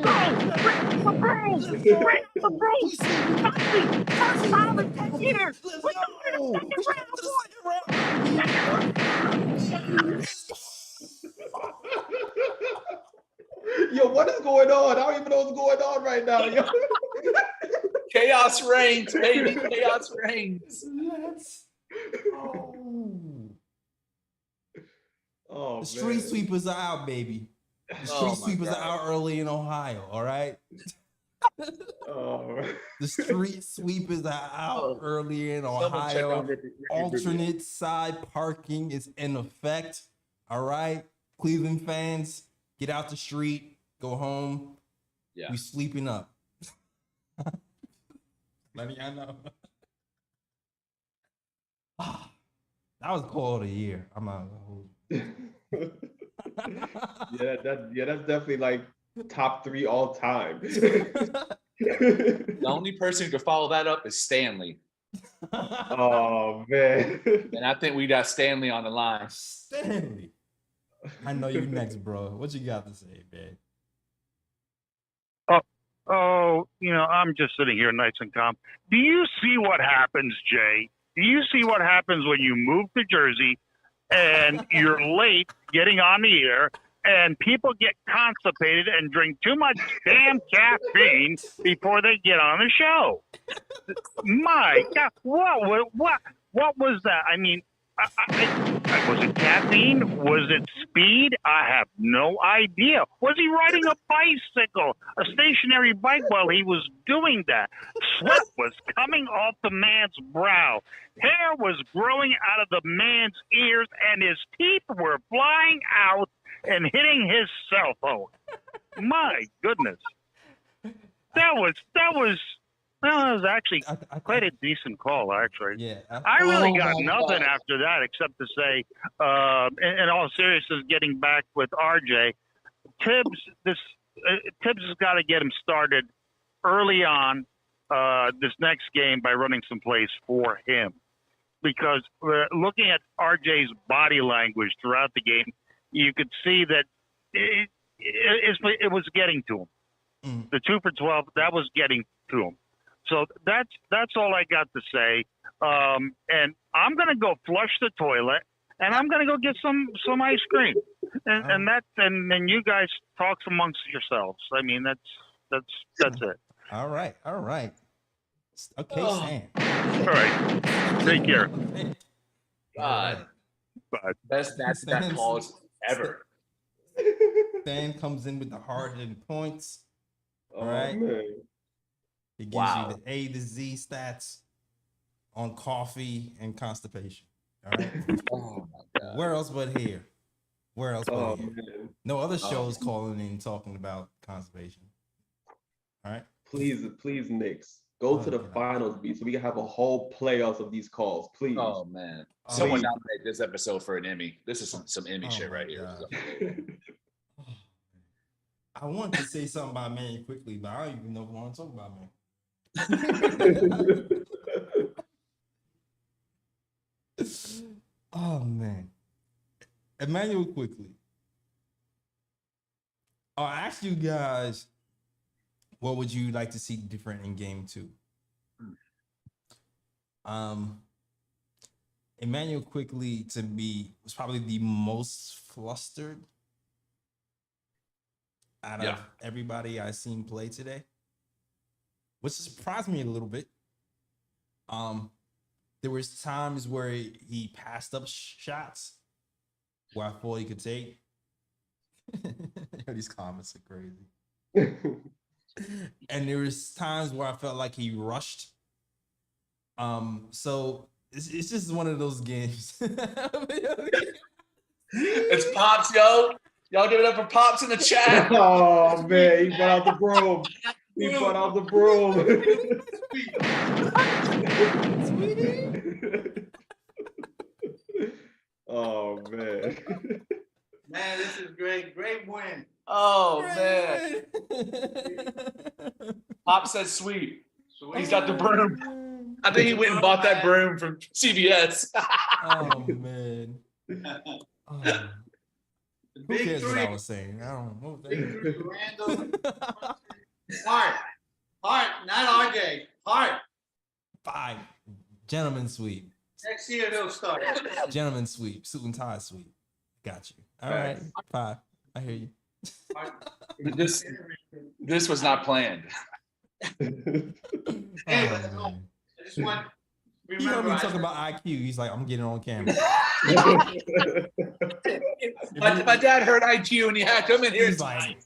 [SPEAKER 6] Go. Bring the broom. Bring the broom. First time in 10 years. We're going to the second round.
[SPEAKER 3] Yo, what is going on? I don't even know what's going on right now. Yo.
[SPEAKER 4] Chaos reigns, baby. Chaos reigns.
[SPEAKER 3] Oh,
[SPEAKER 2] The street
[SPEAKER 3] man.
[SPEAKER 2] sweepers are out, baby. The street
[SPEAKER 4] Oh, my
[SPEAKER 2] sweepers
[SPEAKER 4] God.
[SPEAKER 2] are out early in Ohio, all right?
[SPEAKER 3] Oh,
[SPEAKER 2] The street sweepers are out early in
[SPEAKER 4] Someone check
[SPEAKER 2] Ohio.
[SPEAKER 4] on Ricky Rubio.
[SPEAKER 2] Alternate side parking is in effect, all right? Cleveland fans, get out the street, go home.
[SPEAKER 4] Yeah.
[SPEAKER 2] We sleeping up. Letting y'all know. That was call of the year. I'm not gonna hold you.
[SPEAKER 3] that's definitely like top 3 all time.
[SPEAKER 4] The only person who could follow that up is Stanley.
[SPEAKER 3] Oh, man.
[SPEAKER 4] And I think we got Stanley on the line.
[SPEAKER 2] Stanley. I know you next, bro. What you got to say, man?
[SPEAKER 7] Oh, I'm just sitting here nice and calm. Do you see what happens, Jay? Do you see what happens when you move to Jersey and you're late getting on the air and people get constipated and drink too much damn caffeine before they get on the show? My God, what was that? I mean, was it caffeine? Was it speed? I have no idea. Was he riding a bicycle, a stationary bike while he was doing that? Sweat was coming off the man's brow. Hair was growing out of the man's ears, and his teeth were flying out and hitting his cell phone. My goodness. That was actually quite a decent call, actually.
[SPEAKER 2] Yeah.
[SPEAKER 7] I really got
[SPEAKER 4] my
[SPEAKER 7] nothing
[SPEAKER 4] God.
[SPEAKER 7] after that except to say, in all seriousness, getting back with RJ, Tibbs has got to get him started early on this next game by running some plays for him. Because looking at RJ's body language throughout the game, you could see that it was getting to him. The 2 for 12, that was getting to him. So that's all I got to say. And I'm gonna go flush the toilet, and I'm gonna go get some ice cream, and then you guys talk amongst yourselves. I mean, that's it.
[SPEAKER 2] All right. Okay,
[SPEAKER 4] Oh.
[SPEAKER 2] Stan.
[SPEAKER 7] All right, take care.
[SPEAKER 4] God.
[SPEAKER 7] Bye.
[SPEAKER 4] Best that calls ever.
[SPEAKER 2] Stan comes in with the hard-hitting points.
[SPEAKER 3] Oh,
[SPEAKER 2] All right.
[SPEAKER 3] man.
[SPEAKER 2] He gives
[SPEAKER 4] Wow.
[SPEAKER 2] you the A to Z stats on coffee and constipation. All right.
[SPEAKER 4] Oh my God.
[SPEAKER 2] Where else but here? Where else but
[SPEAKER 3] Oh,
[SPEAKER 2] here?
[SPEAKER 3] man.
[SPEAKER 2] No other shows calling in talking about constipation. All right.
[SPEAKER 3] Please, Knicks. Go to the finals, B, so we can have a whole playoffs of these calls, please.
[SPEAKER 4] Oh man.
[SPEAKER 2] Oh,
[SPEAKER 4] Someone
[SPEAKER 3] please.
[SPEAKER 4] nominate this episode for an Emmy. This is some Emmy
[SPEAKER 2] Oh,
[SPEAKER 4] shit
[SPEAKER 2] my
[SPEAKER 4] right here.
[SPEAKER 2] God. I wanted to say something about man quickly, but I don't even know if I want to talk about man. Oh man, Emmanuel Quickley. I'll ask you guys, what would you like to see different in game 2? Emmanuel Quickley to me was probably the most flustered out of everybody I seen play today, which surprised me a little bit. There was times where he passed up shots where I thought he could take. These comments are crazy. And there was times where I felt like he rushed. So it's just one of those games.
[SPEAKER 4] It's Pops, yo. Y'all give it up for Pops in the chat.
[SPEAKER 3] Oh, man, he brought out the broom. He brought out the broom. Oh, man.
[SPEAKER 8] Man, this is great. Great win.
[SPEAKER 4] Oh man. Pop said sweet. He's got the broom. I think he went and bought that broom from CVS.
[SPEAKER 2] Oh man. Oh. Who
[SPEAKER 8] Big
[SPEAKER 2] cares what I
[SPEAKER 8] three.
[SPEAKER 2] was saying? I don't know.
[SPEAKER 8] Big three, Randle. Hart. Hart, not RJ. Hart.
[SPEAKER 2] 5. Gentleman sweep.
[SPEAKER 8] Next year they'll start.
[SPEAKER 2] Gentleman sweep. Suit and tie sweep. Got you. All right. 5. I hear you.
[SPEAKER 4] This was not planned.
[SPEAKER 8] Hey, let's go.
[SPEAKER 2] man.
[SPEAKER 8] I just want
[SPEAKER 2] He heard
[SPEAKER 8] remember.
[SPEAKER 2] me talking about IQ. He's like, I'm getting on camera.
[SPEAKER 4] My dad heard IQ and he had to come in here.
[SPEAKER 2] He's like,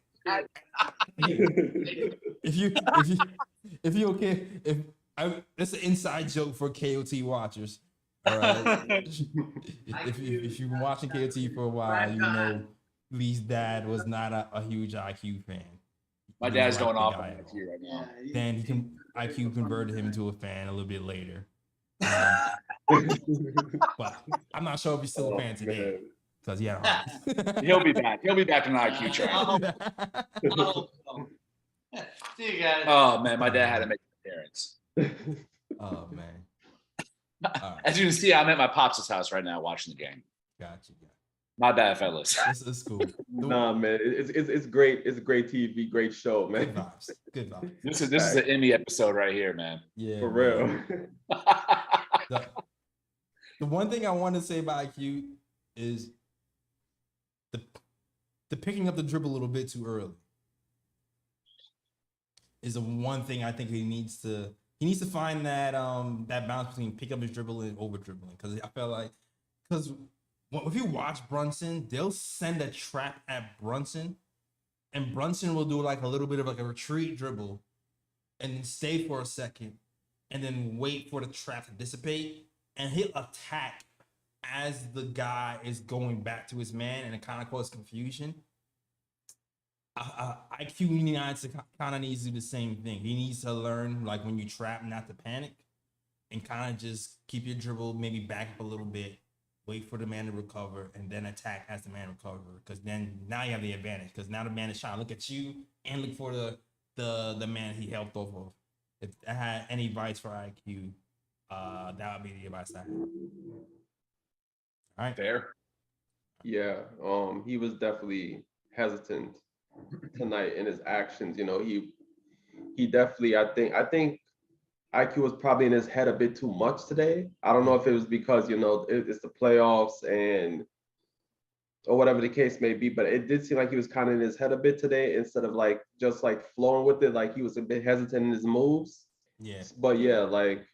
[SPEAKER 2] if you okay, it's an inside joke for KOT watchers. All right. if you've been watching KOT for a while, you know Lee's dad was not a huge IQ fan.
[SPEAKER 4] My
[SPEAKER 2] He
[SPEAKER 4] dad's
[SPEAKER 2] didn't
[SPEAKER 4] going
[SPEAKER 2] like
[SPEAKER 4] off
[SPEAKER 2] the
[SPEAKER 4] on
[SPEAKER 2] guy at all.
[SPEAKER 4] IQ right now.
[SPEAKER 2] Then IQ converted him into a fan a little bit later. But I'm not sure if he's still a fan today because he had a heart.
[SPEAKER 4] He'll be back. He'll be back in the IQ train.
[SPEAKER 8] See you guys.
[SPEAKER 4] Oh man, my dad had to make an appearance.
[SPEAKER 2] Oh man.
[SPEAKER 4] As you can see, I'm at my pops' house right now watching the game.
[SPEAKER 2] Gotcha.
[SPEAKER 4] My bad, fellas.
[SPEAKER 2] It's cool.
[SPEAKER 3] Nah, man, it's great. It's a great TV, great show, man.
[SPEAKER 2] Good vibes. Good vibes.
[SPEAKER 4] This is an Emmy episode right here, man.
[SPEAKER 2] Yeah.
[SPEAKER 3] For
[SPEAKER 2] man.
[SPEAKER 3] real.
[SPEAKER 2] The one thing I want to say about IQ is the picking up the dribble a little bit too early is the one thing I think he needs to find that balance between pick up his dribble and over dribbling, because I felt like if you watch Brunson, they'll send a trap at Brunson, and Brunson will do like a little bit of like a retreat dribble and then stay for a second and then wait for the trap to dissipate, and he'll attack as the guy is going back to his man, and it kind of causes confusion. IQ needs to do the same thing. He needs to learn, like, when you trap, not to panic and kind of just keep your dribble, maybe back up a little bit, wait for the man to recover, and then attack as the man recovers. Because then now you have the advantage, because now the man is trying to look at you and look for the man he helped off of. If I had any advice for IQ, that would be the advice I had. All right.
[SPEAKER 4] Fair.
[SPEAKER 3] Yeah, he was definitely hesitant tonight in his actions. You know, he definitely, I think IQ was probably in his head a bit too much today. I don't know if it was because, you know, it's the playoffs or whatever the case may be, but it did seem like he was kind of in his head a bit today, instead of like just like flowing with it. Like he was a bit hesitant in his moves.
[SPEAKER 2] Yeah.
[SPEAKER 3] But yeah, like,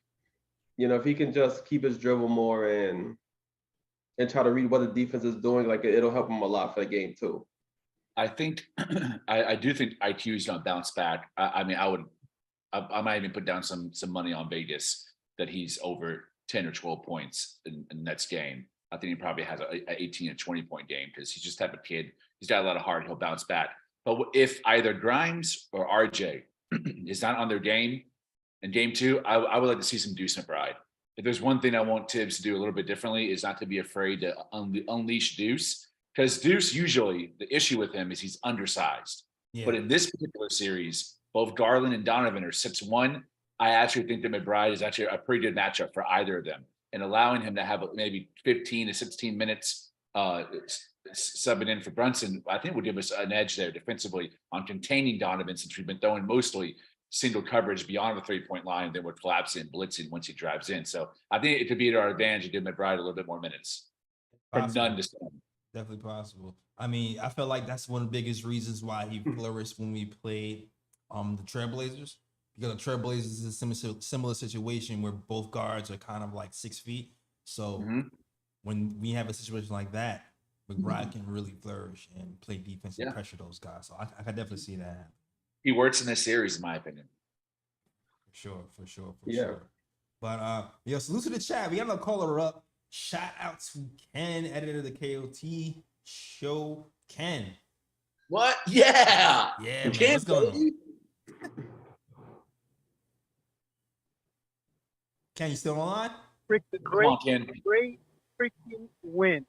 [SPEAKER 3] you know, if he can just keep his dribble more and try to read what the defense is doing, like it'll help him a lot for the game too.
[SPEAKER 4] I think I do think IQ is going to bounce back. I mean, I might even put down some money on Vegas that he's over 10 or 12 points in Nets game. I think he probably has a 18 or 20 point game, because he's just the type of kid. He's got a lot of heart. He'll bounce back. But if either Grimes or RJ is not on their game in game two, I would like to see some Deuce McBride. If there's one thing I want Tibbs to do a little bit differently, is not to be afraid to unleash Deuce. Because Deuce, usually the issue with him is he's undersized.
[SPEAKER 2] Yeah.
[SPEAKER 4] But in this particular series, both Garland and Donovan are 6'1". I actually think that McBride is actually a pretty good matchup for either of them. And allowing him to have maybe 15 to 16 minutes subbing in for Brunson, I think would give us an edge there defensively on containing Donovan, since we've been throwing mostly single coverage beyond the 3-point line, then we're collapsing, blitzing once he drives in. So I think it could be to our advantage to give McBride a little bit more minutes. From none to some.
[SPEAKER 2] Definitely possible. I mean, I feel like that's one of the biggest reasons why he flourished when we played the Trailblazers, because the Trailblazers is a similar situation where both guards are kind of like 6 feet. So when we have a situation like that, McBride can really flourish and play defense and pressure those guys. So I can definitely see that happen.
[SPEAKER 4] He works in this series, in my opinion.
[SPEAKER 2] For sure. But salute to the chat. We got another caller up. Shout out to Ken, editor of the KOT show. Ken.
[SPEAKER 4] What? Yeah.
[SPEAKER 2] Yeah, man. What's going on? Ken, you still on?
[SPEAKER 5] Great
[SPEAKER 4] Ken.
[SPEAKER 5] freaking win.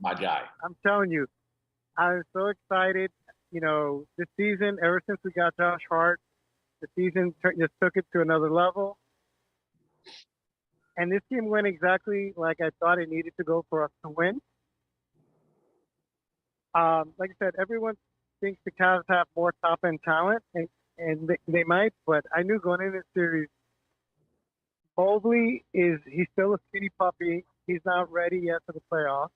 [SPEAKER 4] My guy.
[SPEAKER 5] I'm telling you, I was so excited. You know, this season, ever since we got Josh Hart, the season just took it to another level. And this team went exactly like I thought it needed to go for us to win. Like I said, everyone thinks the Cavs have more top-end talent, and they might, but I knew going into this series, Mobley he's still a skinny puppy. He's not ready yet for the playoffs.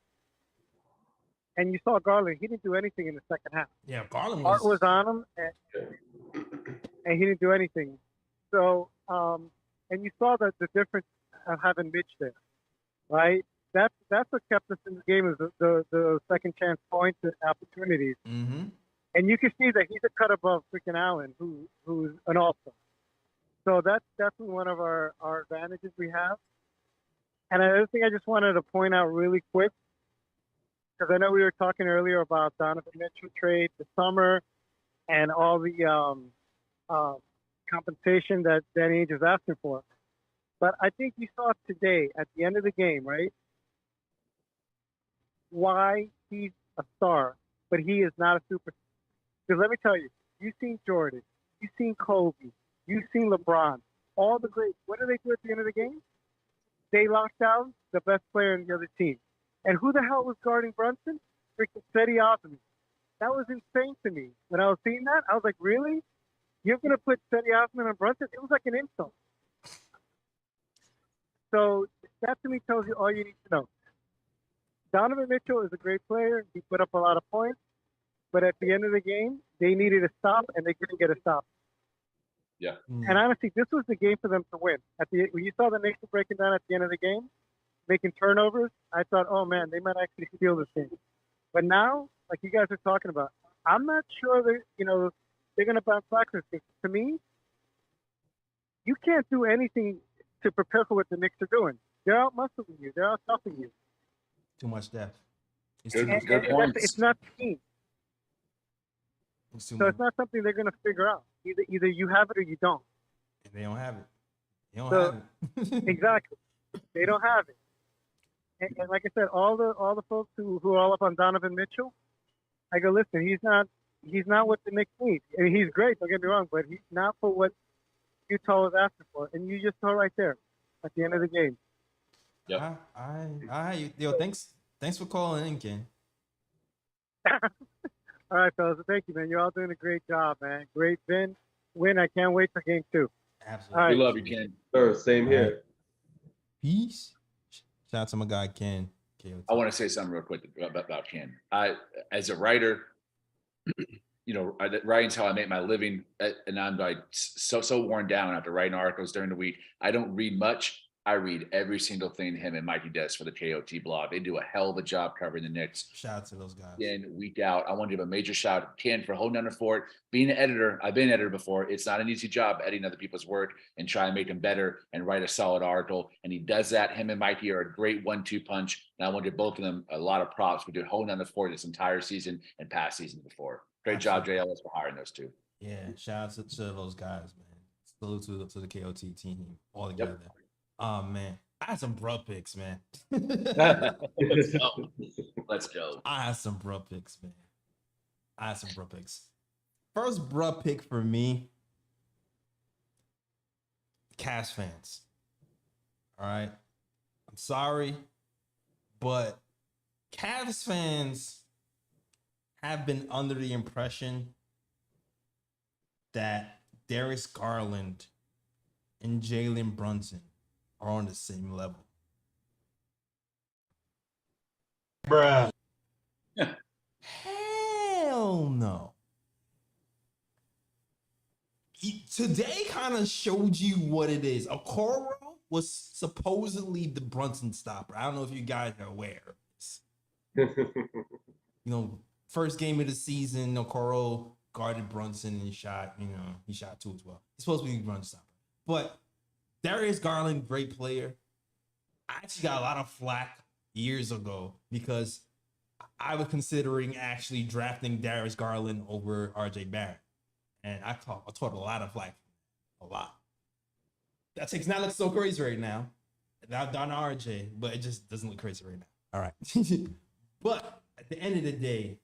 [SPEAKER 5] And you saw Garland; he didn't do anything in the second half.
[SPEAKER 2] Yeah, Garland
[SPEAKER 5] Hart was on him, and he didn't do anything. So, and you saw the difference of having Mitch there, right? that's what kept us in the game is the second chance points and opportunities.
[SPEAKER 2] Mm-hmm.
[SPEAKER 5] And you can see that he's a cut above freaking Allen, who's an all-star. So that's definitely one of our advantages we have. And another thing I just wanted to point out really quick, because I know we were talking earlier about Donovan Mitchell trade this summer and all the compensation that Danny Ainge is asking for. But I think you saw today at the end of the game, right? Why he's a star, but he is not a superstar. Because let me tell you, you've seen Jordan, you've seen Kobe, you've seen LeBron, all the greats. What do they do at the end of the game? They locked down the best player in the other team. And who the hell was guarding Brunson? Freaking Cedi Osman. That was insane to me. When I was seeing that, I was like, really? You're going to put Cedi Osman on Brunson? It was like an insult. So that to me tells you all you need to know. Donovan Mitchell is a great player. He put up a lot of points. But at the end of the game, they needed a stop, and they couldn't get a stop.
[SPEAKER 4] Yeah.
[SPEAKER 5] And honestly, this was the game for them to win. When you saw the Knicks breaking down at the end of the game, making turnovers, I thought, oh, man, they might actually steal this game. But now, like you guys are talking about, I'm not sure that, they're going to bounce back this game. To me, you can't do anything to prepare for what the Knicks are doing. They're out-muscling you. They're out-toughing you.
[SPEAKER 2] Too much depth. It's
[SPEAKER 4] Good-
[SPEAKER 2] too much.
[SPEAKER 4] good points.
[SPEAKER 5] It's not team.
[SPEAKER 2] It's too
[SPEAKER 5] So
[SPEAKER 2] much.
[SPEAKER 5] it's not something they're going to figure out. Either you have it or you don't.
[SPEAKER 2] And they don't have it. They don't
[SPEAKER 5] So-
[SPEAKER 2] have it.
[SPEAKER 5] Exactly. They don't have it. And like I said, all the folks who are all up on Donovan Mitchell, I go, listen, he's not what the Knicks need. I mean, he's great, don't get me wrong, but he's not for what Utah was asking for. And you just saw right there at the end of the game.
[SPEAKER 4] Yep.
[SPEAKER 2] Yo, thanks for calling in, Ken.
[SPEAKER 5] All right, fellas. Thank you, man. You're all doing a great job, man. Great win. I can't wait for game 2.
[SPEAKER 2] Absolutely.
[SPEAKER 5] All
[SPEAKER 4] We
[SPEAKER 5] right.
[SPEAKER 4] love you, Ken.
[SPEAKER 3] Sure, same here.
[SPEAKER 2] Peace. Shout out to my guy Ken.
[SPEAKER 4] I want to say something real quick about Ken. As a writer, writing's how I make my living, and I'm like so worn down after writing articles during the week. I don't read much. I read every single thing him and Mikey does for the KOT blog. They do a hell of a job covering the Knicks.
[SPEAKER 2] Shout out to those guys.
[SPEAKER 4] In, week out. I want to give a major shout out to Ken for holding down the fort. Being an editor, I've been an editor before. It's not an easy job editing other people's work and try and make them better and write a solid article. And he does that. Him and Mikey are a great 1-2 punch. And I want to give both of them a lot of props for holding down the fort this entire season and past seasons before. Great job, Jay Ellis, for hiring those two.
[SPEAKER 2] Yeah, shout out to those guys, man. Salute to the KOT team all together.
[SPEAKER 4] Yep.
[SPEAKER 2] Oh man, I had some bruh picks, man.
[SPEAKER 4] Let's go. Let's go.
[SPEAKER 2] I had some bruh picks, man. First bruh pick for me, Cavs fans. All right. I'm sorry, but Cavs fans have been under the impression that Darius Garland and Jalen Brunson are on the same level.
[SPEAKER 8] Bruh.
[SPEAKER 2] Hell no. Today kind of showed you what it is. Okoro was supposedly the Brunson stopper. I don't know if you guys are aware of this. First game of the season, Okoro guarded Brunson and shot 2 as well. He's supposed to be the Brunson stopper. But Darius Garland, great player. I actually got a lot of flack years ago because I was considering actually drafting Darius Garland over RJ Barrett. And I taught a lot of flack. A lot. That takes not look so crazy right now. Not on RJ, but it just doesn't look crazy right now. All right. But at the end of the day,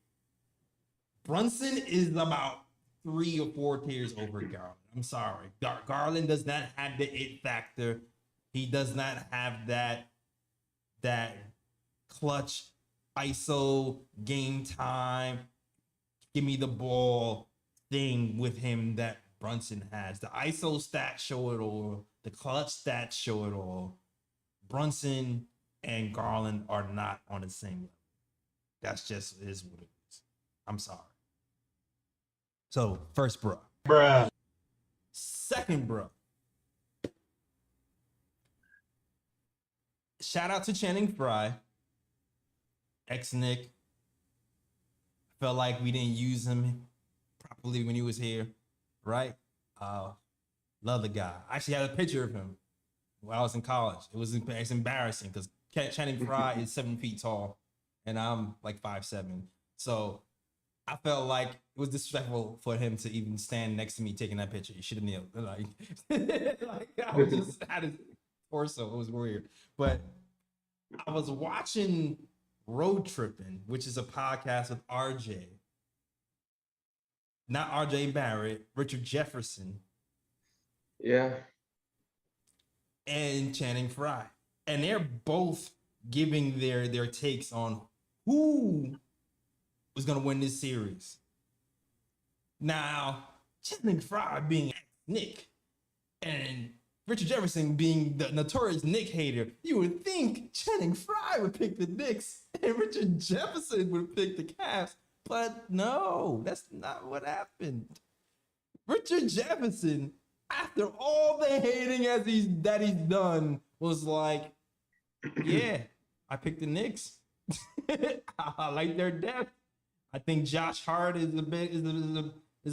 [SPEAKER 2] Brunson is about 3 or 4 tiers over Garland. I'm sorry. Garland does not have the it factor. He does not have that clutch ISO game time, give me the ball thing with him that Brunson has. The ISO stats show it all. The clutch stats show it all. Brunson and Garland are not on the same level. That's just is what it is. I'm sorry. So first, bruh. Second, shout out to Channing Frye, ex-Knick. Felt like we didn't use him properly when he was here, right? Love the guy. I actually had a picture of him when I was in college. It's embarrassing because Channing Frye is 7 feet tall, and I'm like 5'7". So I felt like it was disrespectful for him to even stand next to me taking that picture. He should have kneeled. Like I was just had his torso. It was weird. But I was watching Road Tripping, which is a podcast with RJ. Not RJ Barrett, Richard Jefferson.
[SPEAKER 3] Yeah.
[SPEAKER 2] And Channing Frye. And they're both giving their takes on who was going to win this series. Now, Channing Frye being Knick and Richard Jefferson being the notorious Knick hater, you would think Channing Frye would pick the Knicks and Richard Jefferson would pick the Cavs. But no, that's not what happened. Richard Jefferson, after all the hating that he's done, was like, yeah, I picked the Knicks. I like their depth. I think Josh Hart is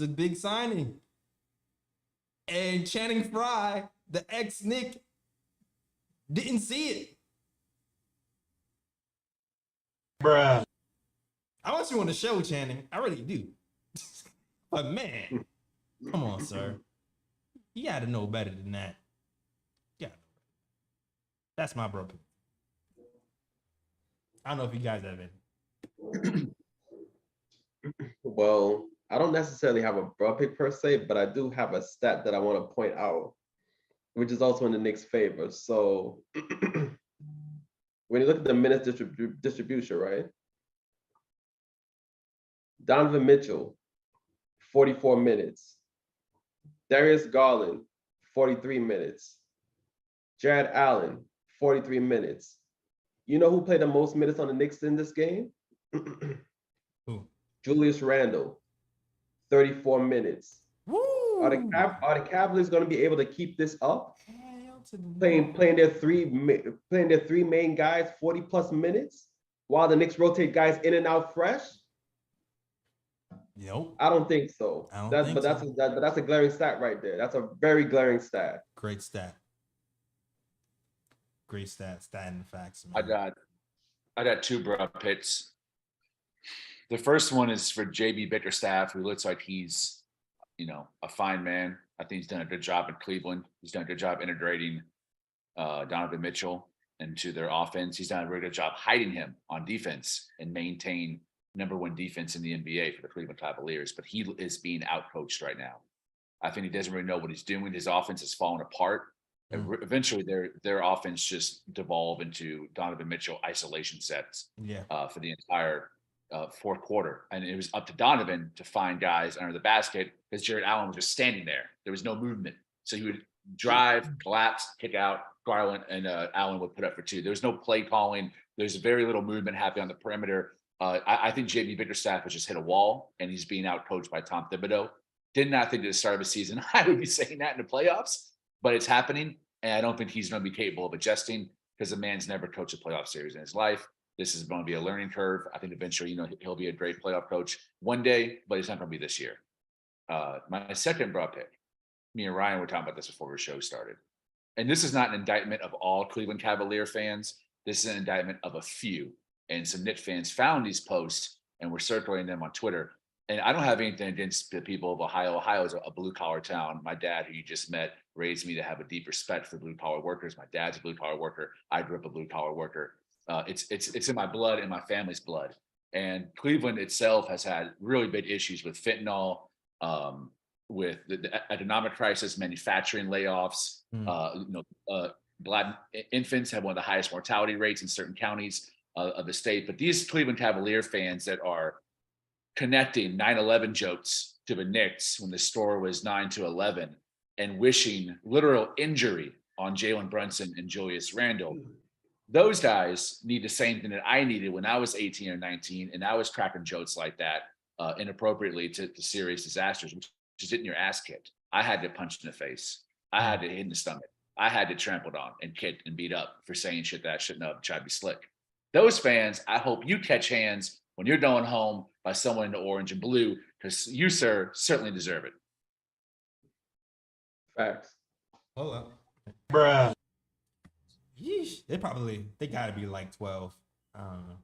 [SPEAKER 2] a big signing. And Channing Frye, the ex-Knick, didn't see it.
[SPEAKER 8] Bruh.
[SPEAKER 2] I want you on the show, Channing. I really do. But man, come on, sir. You got to know better than that. Yeah, that's my bro. I don't know if you guys have any.
[SPEAKER 3] Well, I don't necessarily have a bro pick per se, but I do have a stat that I want to point out, which is also in the Knicks' favor. So when you look at the minutes distribution, right? Donovan Mitchell, 44 minutes. Darius Garland, 43 minutes. Jared Allen, 43 minutes. You know who played the most minutes on the Knicks in this game?
[SPEAKER 2] Who?
[SPEAKER 3] Julius Randle, 34 minutes.
[SPEAKER 2] Woo!
[SPEAKER 3] Are the Cavaliers going to be able to keep this up? Playing their three main guys 40 plus minutes while the Knicks rotate guys in and out fresh?
[SPEAKER 2] Nope.
[SPEAKER 3] I don't think so. That's a glaring stat right there. That's a very glaring stat.
[SPEAKER 2] Great stat. Great stat. Stat and facts, man.
[SPEAKER 4] I got two bro picks. The first one is for JB Bickerstaff, who looks like he's, a fine man. I think he's done a good job in Cleveland. He's done a good job integrating Donovan Mitchell into their offense. He's done a very good job hiding him on defense and maintain number one defense in the NBA for the Cleveland Cavaliers. But he is being outcoached right now. I think he doesn't really know what he's doing. His offense is falling apart. Eventually, their offense just devolve into Donovan Mitchell isolation sets for the entire fourth quarter. And it was up to Donovan to find guys under the basket because Jared Allen was just standing there. There was no movement. So he would drive, collapse, kick out, Garland, and Allen would put up for two. There was no play calling. There's very little movement happening on the perimeter. I think JB Bickerstaff has just hit a wall, and he's being outcoached by Tom Thibodeau. Did not think at the start of the season I would be saying that in the playoffs, but it's happening, and I don't think he's going to be capable of adjusting because the man's never coached a playoff series in his life. This is going to be a learning curve. I think eventually, he'll be a great playoff coach one day, but it's not going to be this year. My second bro pick, me and Ryan were talking about this before the show started, and this is not an indictment of all Cleveland Cavalier fans. This is an indictment of a few. And some Knicks fans found these posts and were circulating them on Twitter. And I don't have anything against the people of Ohio. Ohio is a blue-collar town. My dad, who you just met, raised me to have a deep respect for blue-collar workers. My dad's a blue-collar worker. I grew up a blue-collar worker. It's in my blood and my family's blood. And Cleveland itself has had really big issues with fentanyl, with the economic crisis, manufacturing layoffs. Black infants have one of the highest mortality rates in certain counties of the state. But these Cleveland Cavalier fans that are connecting 9/11 jokes to the Knicks when the score was 9-11 and wishing literal injury on Jalen Brunson and Julius Randle, those guys need the same thing that I needed when I was 18 or 19 and I was cracking jokes like that inappropriately to serious disasters, which is getting your ass kicked. I had to punch in the face. I had to hit in the stomach. I had to trampled on and kicked and beat up for saying shit that I shouldn't have, tried to be slick. Those fans, I hope you catch hands when you're going home by someone in the orange and blue, because you, sir, certainly deserve it.
[SPEAKER 3] Facts.
[SPEAKER 2] Hold up.
[SPEAKER 8] Bruh.
[SPEAKER 2] Yeesh. They gotta be like 12. I don't know.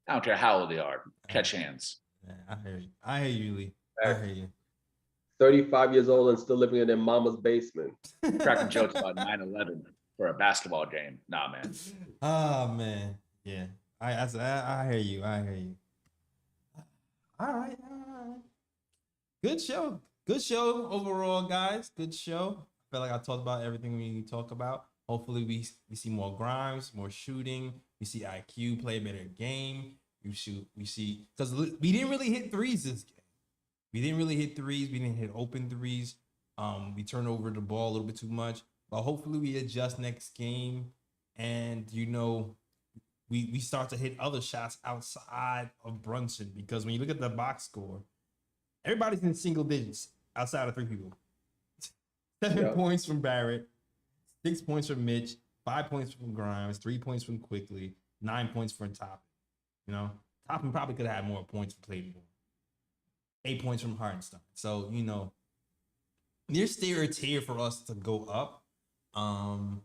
[SPEAKER 4] I don't care how old they are. Catch hands.
[SPEAKER 2] Yeah, I hear you, Lee. I hear you.
[SPEAKER 3] 35 years old and still living in their mama's basement.
[SPEAKER 4] Cracking jokes about 9/11 for a basketball game. Nah, man.
[SPEAKER 2] Oh man. Yeah. I hear you. I hear you. All right. Good show. Good show overall, guys. Good show. I feel like I talked about everything we need to talk about. Hopefully we see more Grimes, more shooting. We see IQ play a better game. We see, because we didn't really hit threes this game. We didn't really hit threes. We didn't hit open threes. We turned over the ball a little bit too much. But hopefully we adjust next game. And, we start to hit other shots outside of Brunson. Because when you look at the box score, everybody's in single digits outside of 3 people. 7 points from Barrett, 6 points from Mitch, 5 points from Grimes, 3 points from Quickley, 9 points from Toppin. Toppin probably could have had more points for played more. 8 points from Hart and stuff. So, there's still a tier for us to go up. And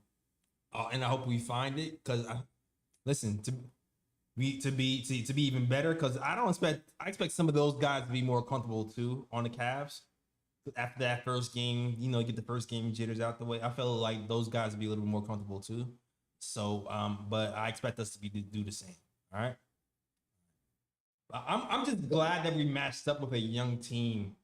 [SPEAKER 2] I hope we find it, because to be even better, because I expect some of those guys to be more comfortable too on the Cavs. After that first game, get the first game jitters out the way. I feel like those guys will be a little bit more comfortable too. So, but I expect us to do the same. All right. I'm just glad that we matched up with a young team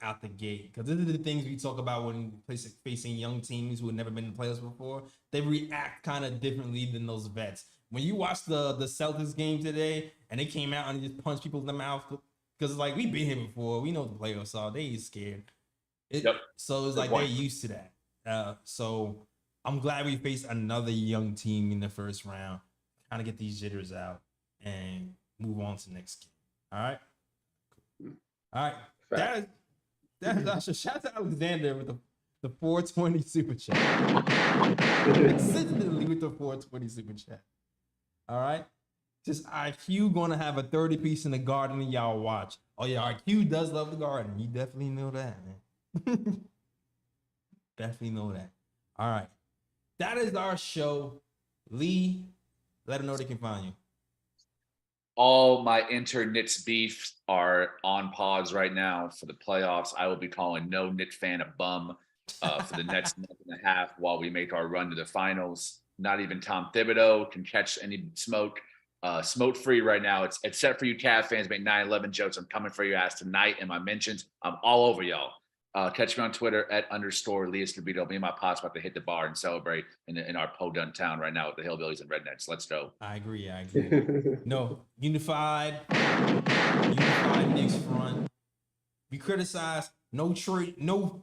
[SPEAKER 2] out the gate, because this is the things we talk about when facing young teams who have never been in the playoffs before. They react kind of differently than those vets. When you watch the Celtics game today and they came out and just punched people in the mouth, because it's like, we've been here before, we know what the playoffs are. They ain't scared. So it's like they're used to that. So I'm glad we faced another young team in the first round, kind of get these jitters out and move on to the next game. All right. All right. That's shout out to Alexander with the 420 super chat. Consistently with the 420 super chat. All right. Just IQ gonna have a 30 piece in the garden and y'all watch. Oh yeah, IQ does love the garden. You definitely know that, man. Definitely know that. All right. That is our show. Lee, let them know they can find you.
[SPEAKER 4] All my inter-Knicks beefs are on pause right now for the playoffs. I will be calling no Knicks fan a bum for the next month and a half while we make our run to the finals. Not even Tom Thibodeau can catch any smoke. Smoke free right now. It's except for you Cavs fans make 9/11 jokes. I'm coming for your ass tonight in my mentions. I'm all over y'all. Catch me on Twitter @_Elias Thibodeau. Me and my pops about to hit the bar and celebrate in our podunk town right now with the Hillbillies and Rednecks. Let's go.
[SPEAKER 2] I agree. No, unified Knicks front. We criticize no trading, none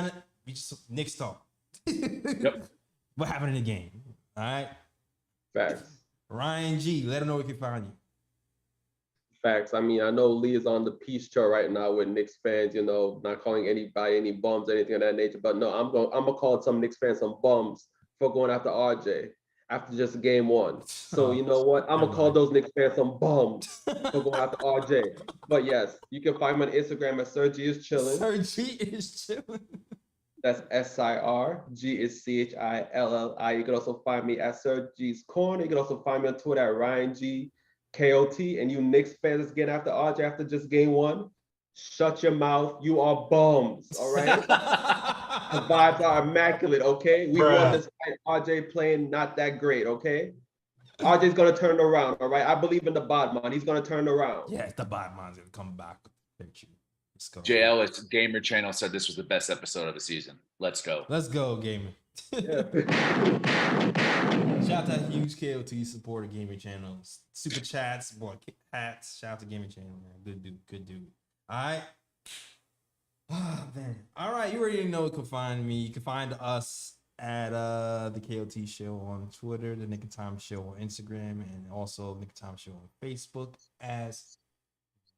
[SPEAKER 2] of. We just Knicks talk.
[SPEAKER 4] Yep.
[SPEAKER 2] What happened in the game? All right.
[SPEAKER 3] Facts.
[SPEAKER 2] Ryan G, let him know where we can find you.
[SPEAKER 3] Facts. I mean, I know Lee is on the peace tour right now with Knicks fans, not calling anybody any bums or anything of that nature. But no, I'm gonna call some Knicks fans some bums for going after RJ after just game one. So you know what? I'm gonna call those Knicks fans some bums for going after RJ. But yes, you can find me on Instagram at Sir G is chilling.
[SPEAKER 2] Sir G is chilling.
[SPEAKER 3] That's SIR. G is CHILLI. You can also find me at Sir G's Corner. You can also find me on Twitter at Ryan G KOT. And you Knicks fans getting after RJ after just game one, shut your mouth. You are bums. All right. The vibes are immaculate. Okay. We won this fight. RJ playing not that great. Okay. RJ's gonna turn around. All right. I believe in the Bodman. He's gonna turn around.
[SPEAKER 2] Yeah, the Bodman's gonna come back. Let's go.
[SPEAKER 4] Jay Ellis, Gamer Channel said this was the best episode of the season. Let's go.
[SPEAKER 2] Let's go, Gamer.
[SPEAKER 3] Yeah.
[SPEAKER 2] Shout out to huge KOT supporter Gamer Channel. Super chats, boy, hats. Shout out to Gamer Channel, man. Good dude. All right. Oh, man. All right, you already know you can find me. You can find us at the KOT Show on Twitter, the Knick Of Time Show on Instagram, and also Knick Of Time Show on Facebook as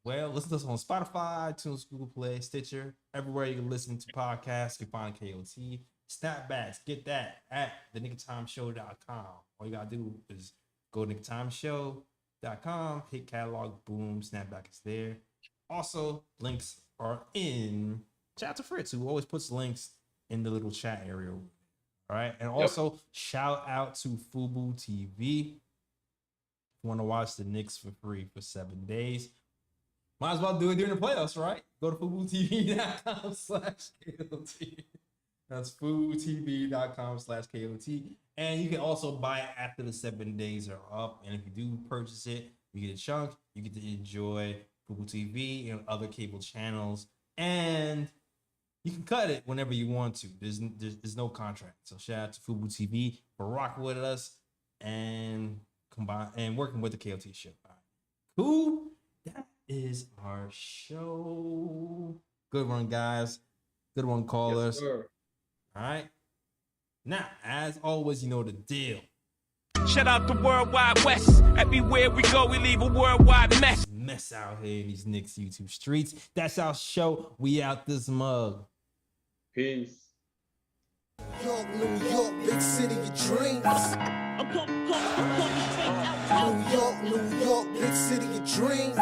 [SPEAKER 2] Well, listen to us on Spotify, iTunes, Google Play, Stitcher, everywhere you can listen to podcasts. You can find KOT. Snapbacks, get that at thenickoftimeshow.com. All you gotta do is go to nickoftimeshow.com, hit catalog, boom, Snapback is there. Also, links are in chat to Fritz, who always puts links in the little chat area. All right. And also, shout out to Fubu TV. If you want to watch the Knicks for free for 7 days, might as well do it during the playoffs, right? Go to FubuTV.com/KOT. That's FubuTV.com/KOT. And you can also buy it after the 7 days are up. And if you do purchase it, you get a chunk. You get to enjoy Fubu TV and other cable channels. And you can cut it whenever you want to. There's no contract. So shout out to Fubu TV for rocking with us and working with the KOT show. All right. Cool. That is our show. Good one, guys. Good one, callers.
[SPEAKER 3] Yes, sir.
[SPEAKER 2] All right. Now, as always, you know the deal.
[SPEAKER 9] Shout out to Worldwide West. Everywhere we go, we leave a worldwide
[SPEAKER 2] mess out here in these Knicks YouTube streets. That's our show. We out this mug.
[SPEAKER 3] Peace.
[SPEAKER 1] York, New York, big city of dreams. New York, big city of dreams.